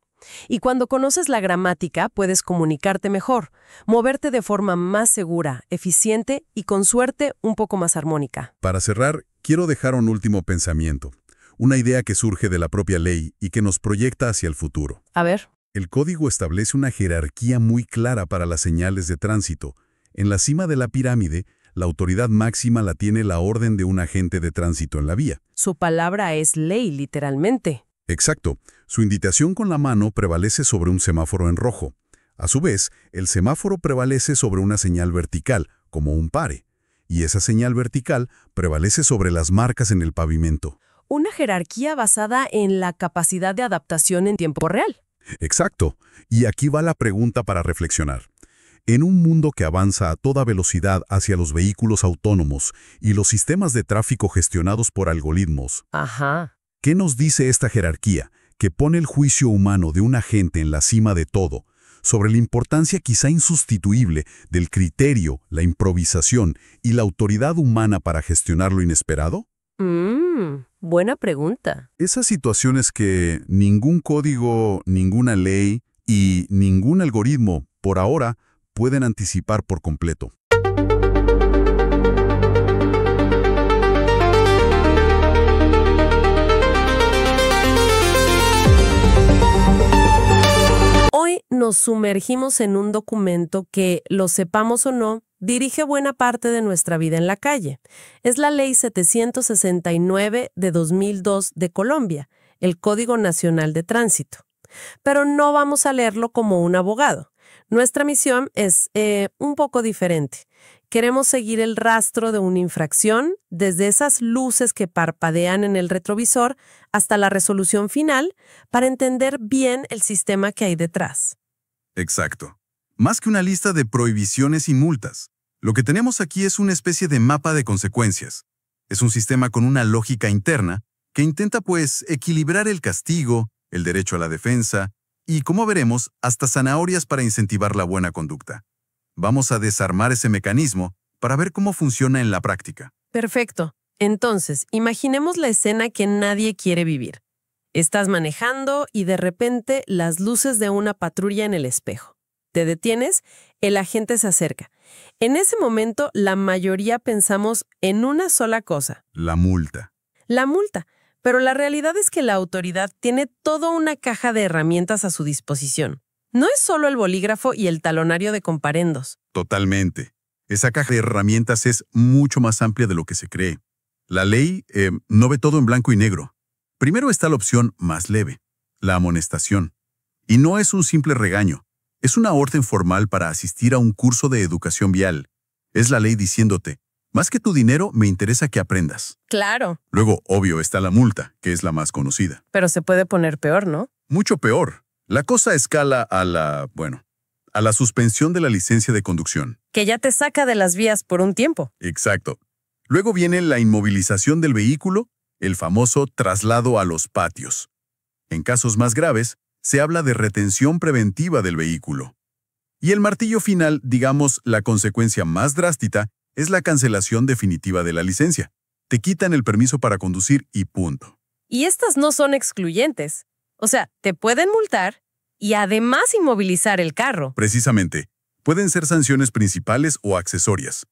Y cuando conoces la gramática, puedes comunicarte mejor, moverte de forma más segura, eficiente y, con suerte, un poco más armónica. Para cerrar, quiero dejar un último pensamiento, una idea que surge de la propia ley y que nos proyecta hacia el futuro. A ver. El código establece una jerarquía muy clara para las señales de tránsito. En la cima de la pirámide, la autoridad máxima la tiene la orden de un agente de tránsito en la vía. Su palabra es ley, literalmente. Exacto. Su indicación con la mano prevalece sobre un semáforo en rojo. A su vez, el semáforo prevalece sobre una señal vertical, como un pare. y esa señal vertical prevalece sobre las marcas en el pavimento. Una jerarquía basada en la capacidad de adaptación en tiempo real. Exacto. Y aquí va la pregunta para reflexionar. En un mundo que avanza a toda velocidad hacia los vehículos autónomos y los sistemas de tráfico gestionados por algoritmos, Ajá. ¿qué nos dice esta jerarquía que pone el juicio humano de un agente en la cima de todo, sobre la importancia quizá insustituible del criterio, la improvisación y la autoridad humana para gestionar lo inesperado? Buena pregunta. Esas situaciones que ningún código, ninguna ley y ningún algoritmo, por ahora, pueden anticipar por completo. Hoy nos sumergimos en un documento que, lo sepamos o no, dirige buena parte de nuestra vida en la calle. Es la Ley 769 de 2002 de Colombia, el Código Nacional de Tránsito. Pero no vamos a leerlo como un abogado. Nuestra misión es un poco diferente. Queremos seguir el rastro de una infracción, desde esas luces que parpadean en el retrovisor hasta la resolución final, para entender bien el sistema que hay detrás. Exacto. Más que una lista de prohibiciones y multas, lo que tenemos aquí es una especie de mapa de consecuencias. Es un sistema con una lógica interna que intenta, equilibrar el castigo, el derecho a la defensa y, como veremos, hasta zanahorias para incentivar la buena conducta. Vamos a desarmar ese mecanismo para ver cómo funciona en la práctica. Perfecto. Entonces, imaginemos la escena que nadie quiere vivir. Estás manejando y de repente las luces de una patrulla en el espejo. Te detienes, el agente se acerca. En ese momento, la mayoría pensamos en una sola cosa. La multa. La multa. Pero la realidad es que la autoridad tiene toda una caja de herramientas a su disposición. No es solo el bolígrafo y el talonario de comparendos. Totalmente. Esa caja de herramientas es mucho más amplia de lo que se cree. La ley no ve todo en blanco y negro. Primero está la opción más leve, la amonestación. Y no es un simple regaño. Es una orden formal para asistir a un curso de educación vial. Es la ley diciéndote, más que tu dinero, me interesa que aprendas. Claro. Luego, obvio, está la multa, que es la más conocida. Pero se puede poner peor, ¿no? Mucho peor. La cosa escala a la suspensión de la licencia de conducción. Que ya te saca de las vías por un tiempo. Exacto. Luego viene la inmovilización del vehículo, el famoso traslado a los patios. En casos más graves, se habla de retención preventiva del vehículo. Y el martillo final, digamos, la consecuencia más drástica, es la cancelación definitiva de la licencia. Te quitan el permiso para conducir y punto. Y estas no son excluyentes. O sea, te pueden multar y además inmovilizar el carro. Precisamente, pueden ser sanciones principales o accesorias.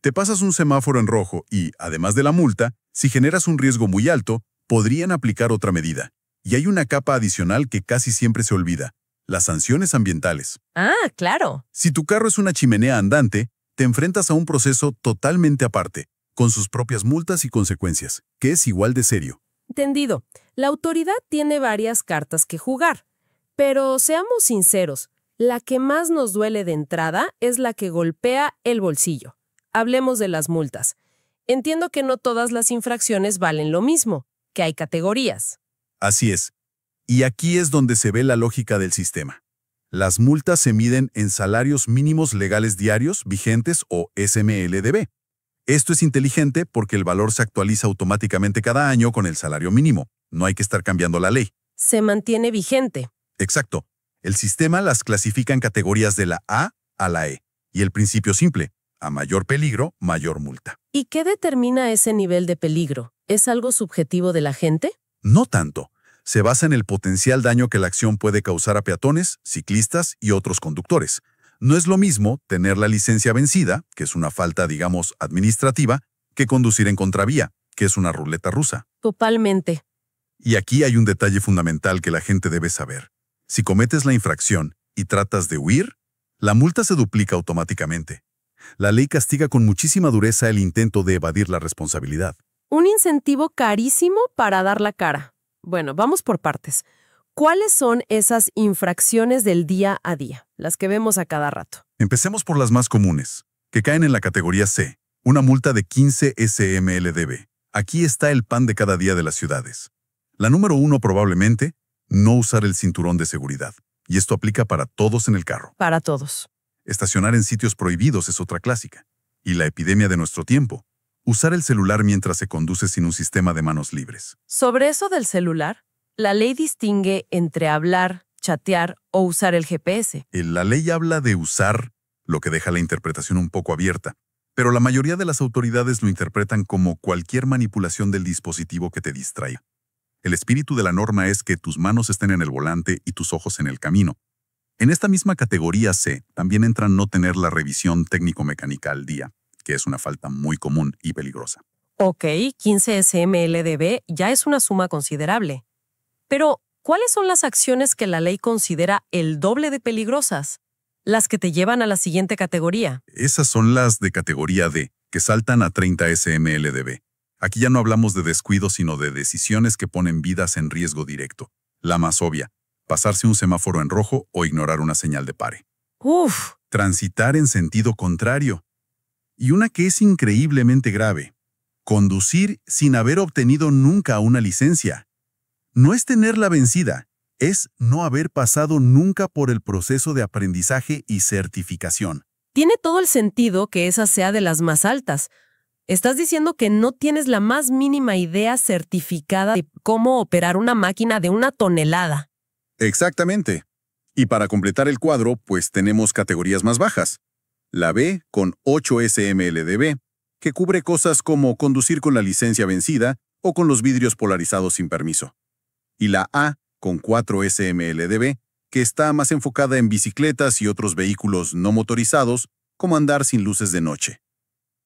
Te pasas un semáforo en rojo y, además de la multa, si generas un riesgo muy alto, podrían aplicar otra medida. Y hay una capa adicional que casi siempre se olvida, las sanciones ambientales. Ah, claro. Si tu carro es una chimenea andante, te enfrentas a un proceso totalmente aparte, con sus propias multas y consecuencias, que es igual de serio. Entendido. La autoridad tiene varias cartas que jugar. Pero seamos sinceros, la que más nos duele de entrada es la que golpea el bolsillo. Hablemos de las multas. Entiendo que no todas las infracciones valen lo mismo, que hay categorías. Así es. Y aquí es donde se ve la lógica del sistema. Las multas se miden en salarios mínimos legales diarios vigentes o SMLDB. Esto es inteligente porque el valor se actualiza automáticamente cada año con el salario mínimo. No hay que estar cambiando la ley. Se mantiene vigente. Exacto. El sistema las clasifica en categorías de la A a la E. Y el principio simple, a mayor peligro, mayor multa. ¿Y qué determina ese nivel de peligro? ¿Es algo subjetivo de la gente? No tanto. Se basa en el potencial daño que la acción puede causar a peatones, ciclistas y otros conductores. No es lo mismo tener la licencia vencida, que es una falta, digamos, administrativa, que conducir en contravía, que es una ruleta rusa. Totalmente. Y aquí hay un detalle fundamental que la gente debe saber. Si cometes la infracción y tratas de huir, la multa se duplica automáticamente. La ley castiga con muchísima dureza el intento de evadir la responsabilidad. Un incentivo carísimo para dar la cara. Bueno, vamos por partes. ¿Cuáles son esas infracciones del día a día, las que vemos a cada rato? Empecemos por las más comunes, que caen en la categoría C, Una multa de 15 SMLDB. Aquí está el pan de cada día de las ciudades. La número 1 probablemente, no usar el cinturón de seguridad. Y esto aplica para todos en el carro. Para todos. Estacionar en sitios prohibidos es otra clásica. Y la epidemia de nuestro tiempo. Usar el celular mientras se conduce sin un sistema de manos libres. Sobre eso del celular, la ley distingue entre hablar, chatear o usar el GPS. La ley habla de usar, lo que deja la interpretación un poco abierta. Pero la mayoría de las autoridades lo interpretan como cualquier manipulación del dispositivo que te distraiga. El espíritu de la norma es que tus manos estén en el volante y tus ojos en el camino. En esta misma categoría C también entra no tener la revisión técnico-mecánica al día, que es una falta muy común y peligrosa. Ok, 15 SMLDB ya es una suma considerable. Pero, ¿cuáles son las acciones que la ley considera el doble de peligrosas? Las que te llevan a la siguiente categoría. Esas son las de categoría D, que saltan a 30 SMLDB. Aquí ya no hablamos de descuido, sino de decisiones que ponen vidas en riesgo directo. La más obvia, pasarse un semáforo en rojo o ignorar una señal de pare. Uf, Transitar en sentido contrario. Y una que es increíblemente grave, conducir sin haber obtenido nunca una licencia. No es tenerla vencida, es no haber pasado nunca por el proceso de aprendizaje y certificación. tiene todo el sentido que esa sea de las más altas. Estás diciendo que no tienes la más mínima idea certificada de cómo operar una máquina de 1 tonelada. Exactamente. Y para completar el cuadro, pues tenemos categorías más bajas. La B con 8 SMLDB, que cubre cosas como conducir con la licencia vencida o con los vidrios polarizados sin permiso. Y la A con 4 SMLDB, que está más enfocada en bicicletas y otros vehículos no motorizados, como andar sin luces de noche.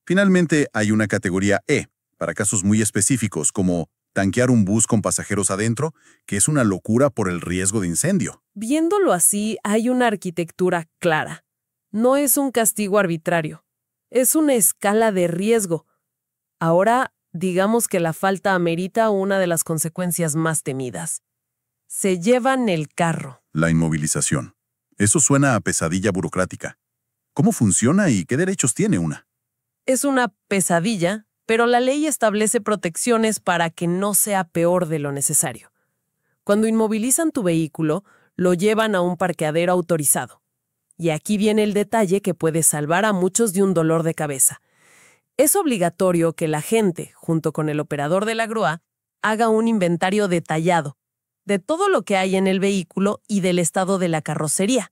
Finalmente, hay una categoría E, para casos muy específicos, como tanquear un bus con pasajeros adentro, que es una locura por el riesgo de incendio. Viéndolo así, hay una arquitectura clara. No es un castigo arbitrario. Es una escala de riesgo. Ahora, digamos que la falta amerita una de las consecuencias más temidas. Se llevan el carro. La inmovilización. Eso suena a pesadilla burocrática. ¿Cómo funciona y qué derechos tiene una? Es una pesadilla, pero la ley establece protecciones para que no sea peor de lo necesario. Cuando inmovilizan tu vehículo, lo llevan a un parqueadero autorizado. Y aquí viene el detalle que puede salvar a muchos de un dolor de cabeza. Es obligatorio que la gente, junto con el operador de la grúa, haga un inventario detallado de todo lo que hay en el vehículo y del estado de la carrocería.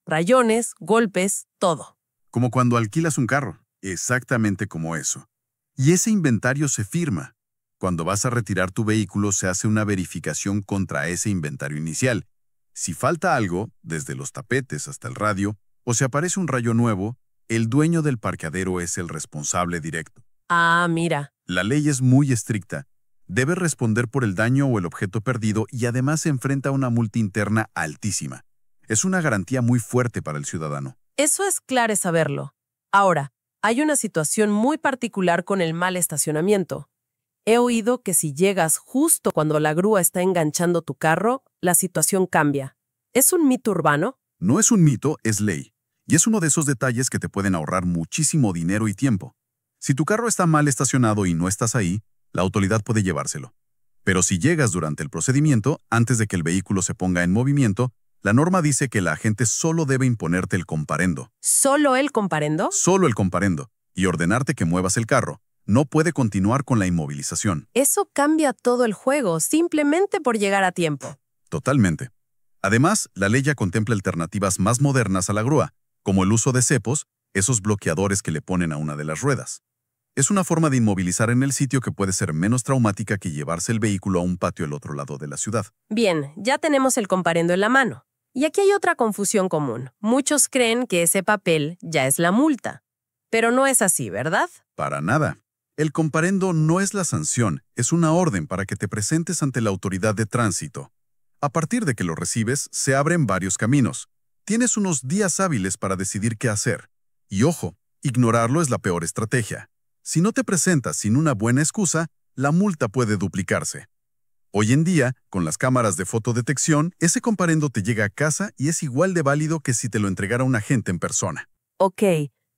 Rayones, golpes, todo. Como cuando alquilas un carro. Exactamente como eso. Y ese inventario se firma. Cuando vas a retirar tu vehículo se hace una verificación contra ese inventario inicial. Si falta algo, desde los tapetes hasta el radio, o si aparece un rayo nuevo, el dueño del parqueadero es el responsable directo. Ah, mira. La ley es muy estricta. Debe responder por el daño o el objeto perdido y además se enfrenta a una multa interna altísima. Es una garantía muy fuerte para el ciudadano. Eso es claro saberlo. Ahora, hay una situación muy particular con el mal estacionamiento. He oído que si llegas justo cuando la grúa está enganchando tu carro, la situación cambia. ¿Es un mito urbano? No es un mito, es ley. Y es uno de esos detalles que te pueden ahorrar muchísimo dinero y tiempo. Si tu carro está mal estacionado y no estás ahí, la autoridad puede llevárselo. Pero si llegas durante el procedimiento, antes de que el vehículo se ponga en movimiento, la norma dice que la agente solo debe imponerte el comparendo. ¿Solo el comparendo? Solo el comparendo. Y ordenarte que muevas el carro. No puede continuar con la inmovilización. Eso cambia todo el juego, simplemente por llegar a tiempo. Totalmente. Además, la ley ya contempla alternativas más modernas a la grúa, como el uso de cepos, esos bloqueadores que le ponen a una de las ruedas. Es una forma de inmovilizar en el sitio que puede ser menos traumática que llevarse el vehículo a un patio al otro lado de la ciudad. Bien, ya tenemos el comparendo en la mano. Y aquí hay otra confusión común. Muchos creen que ese papel ya es la multa. Pero no es así, ¿verdad? Para nada. El comparendo no es la sanción, es una orden para que te presentes ante la autoridad de tránsito. A partir de que lo recibes, se abren varios caminos. Tienes unos días hábiles para decidir qué hacer. Y ojo, ignorarlo es la peor estrategia. Si no te presentas sin una buena excusa, la multa puede duplicarse. Hoy en día, con las cámaras de fotodetección, ese comparendo te llega a casa y es igual de válido que si te lo entregara un agente en persona. Ok,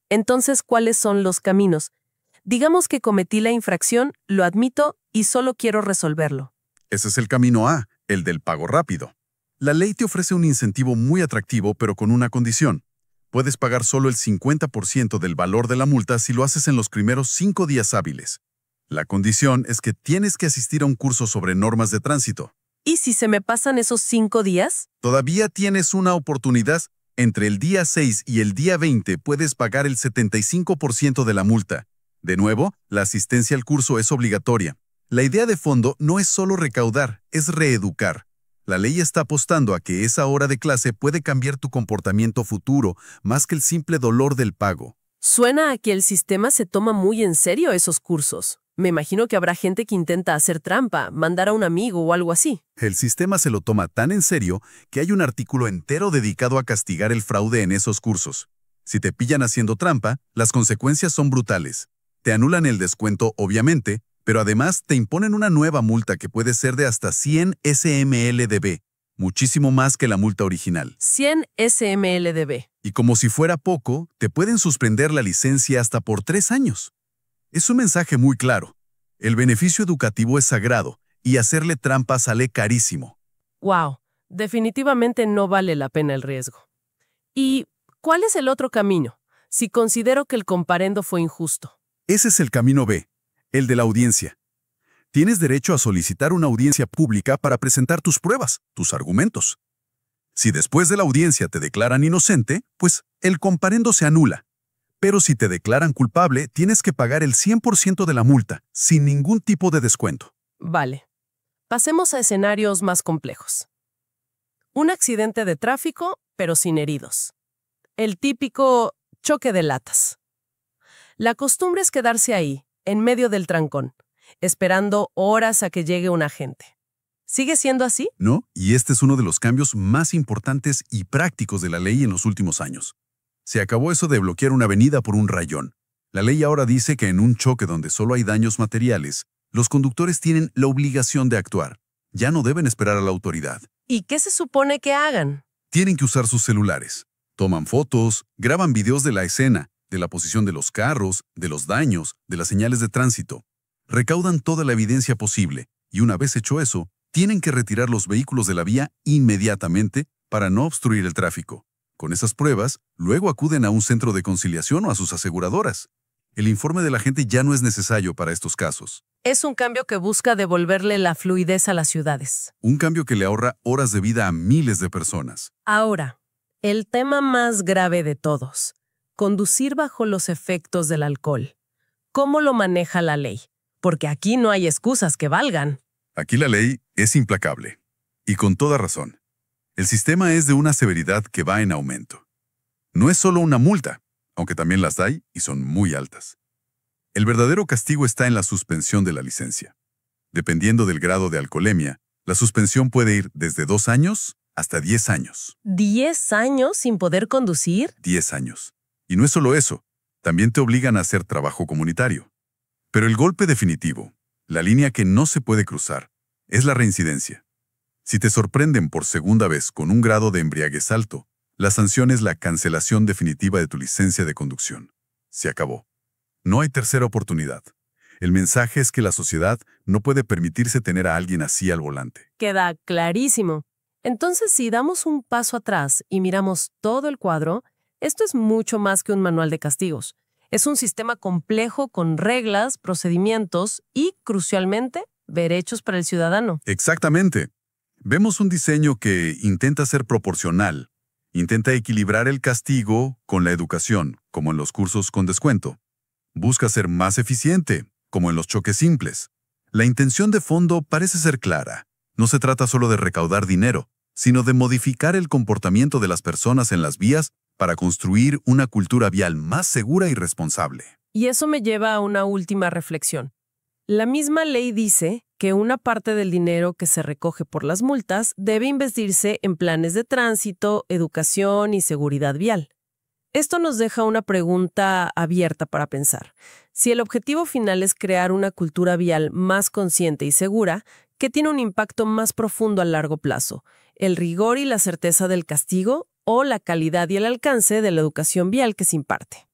entonces, ¿cuáles son los caminos? Digamos que cometí la infracción, lo admito y solo quiero resolverlo. Ese es el camino A, el del pago rápido. La ley te ofrece un incentivo muy atractivo, pero con una condición. Puedes pagar solo el 50% del valor de la multa si lo haces en los primeros 5 días hábiles. La condición es que tienes que asistir a un curso sobre normas de tránsito. ¿Y si se me pasan esos 5 días? Todavía tienes una oportunidad. Entre el día 6 y el día 20 puedes pagar el 75% de la multa. De nuevo, la asistencia al curso es obligatoria. La idea de fondo no es solo recaudar, es reeducar. La ley está apostando a que esa hora de clase puede cambiar tu comportamiento futuro, más que el simple dolor del pago. Suena a que el sistema se toma muy en serio esos cursos. Me imagino que habrá gente que intenta hacer trampa, mandar a un amigo o algo así. El sistema se lo toma tan en serio que hay un artículo entero dedicado a castigar el fraude en esos cursos. Si te pillan haciendo trampa, las consecuencias son brutales. Te anulan el descuento, obviamente, pero además te imponen una nueva multa que puede ser de hasta 100 SMLDB, muchísimo más que la multa original. 100 SMLDB. Y como si fuera poco, te pueden suspender la licencia hasta por 3 años. Es un mensaje muy claro. El beneficio educativo es sagrado y hacerle trampa sale carísimo. Wow, definitivamente no vale la pena el riesgo. ¿Y cuál es el otro camino, si considero que el comparendo fue injusto? Ese es el camino B, el de la audiencia. Tienes derecho a solicitar una audiencia pública para presentar tus pruebas, tus argumentos. Si después de la audiencia te declaran inocente, pues el comparendo se anula. Pero si te declaran culpable, tienes que pagar el 100% de la multa, sin ningún tipo de descuento. Vale. Pasemos a escenarios más complejos. Un accidente de tráfico, pero sin heridos. El típico choque de latas. La costumbre es quedarse ahí, en medio del trancón, esperando horas a que llegue un agente. ¿Sigue siendo así? No, y este es uno de los cambios más importantes y prácticos de la ley en los últimos años. Se acabó eso de bloquear una avenida por un rayón. La ley ahora dice que en un choque donde solo hay daños materiales, los conductores tienen la obligación de actuar. Ya no deben esperar a la autoridad. ¿Y qué se supone que hagan? Tienen que usar sus celulares. Toman fotos, graban videos de la escena, de la posición de los carros, de los daños, de las señales de tránsito. Recaudan toda la evidencia posible y una vez hecho eso, tienen que retirar los vehículos de la vía inmediatamente para no obstruir el tráfico. Con esas pruebas, luego acuden a un centro de conciliación o a sus aseguradoras. El informe del agente ya no es necesario para estos casos. Es un cambio que busca devolverle la fluidez a las ciudades. Un cambio que le ahorra horas de vida a miles de personas. Ahora, el tema más grave de todos. Conducir bajo los efectos del alcohol. ¿Cómo lo maneja la ley? Porque aquí no hay excusas que valgan. Aquí la ley es implacable. Y con toda razón. El sistema es de una severidad que va en aumento. No es solo una multa, aunque también las hay y son muy altas. El verdadero castigo está en la suspensión de la licencia. Dependiendo del grado de alcoholemia, la suspensión puede ir desde 2 años hasta 10 años. ¿10 años sin poder conducir? 10 años. Y no es solo eso, también te obligan a hacer trabajo comunitario. Pero el golpe definitivo, la línea que no se puede cruzar, es la reincidencia. Si te sorprenden por segunda vez con un grado de embriaguez alto, la sanción es la cancelación definitiva de tu licencia de conducción. Se acabó. No hay tercera oportunidad. El mensaje es que la sociedad no puede permitirse tener a alguien así al volante. Queda clarísimo. Entonces, si damos un paso atrás y miramos todo el cuadro, esto es mucho más que un manual de castigos. Es un sistema complejo con reglas, procedimientos y, crucialmente, derechos para el ciudadano. Exactamente. Vemos un diseño que intenta ser proporcional, intenta equilibrar el castigo con la educación, como en los cursos con descuento. Busca ser más eficiente, como en los choques simples. La intención de fondo parece ser clara. No se trata solo de recaudar dinero, sino de modificar el comportamiento de las personas en las vías para construir una cultura vial más segura y responsable. Y eso me lleva a una última reflexión. La misma ley dice que una parte del dinero que se recoge por las multas debe invertirse en planes de tránsito, educación y seguridad vial. Esto nos deja una pregunta abierta para pensar. Si el objetivo final es crear una cultura vial más consciente y segura, ¿qué tiene un impacto más profundo a largo plazo? ¿El rigor y la certeza del castigo o la calidad y el alcance de la educación vial que se imparte?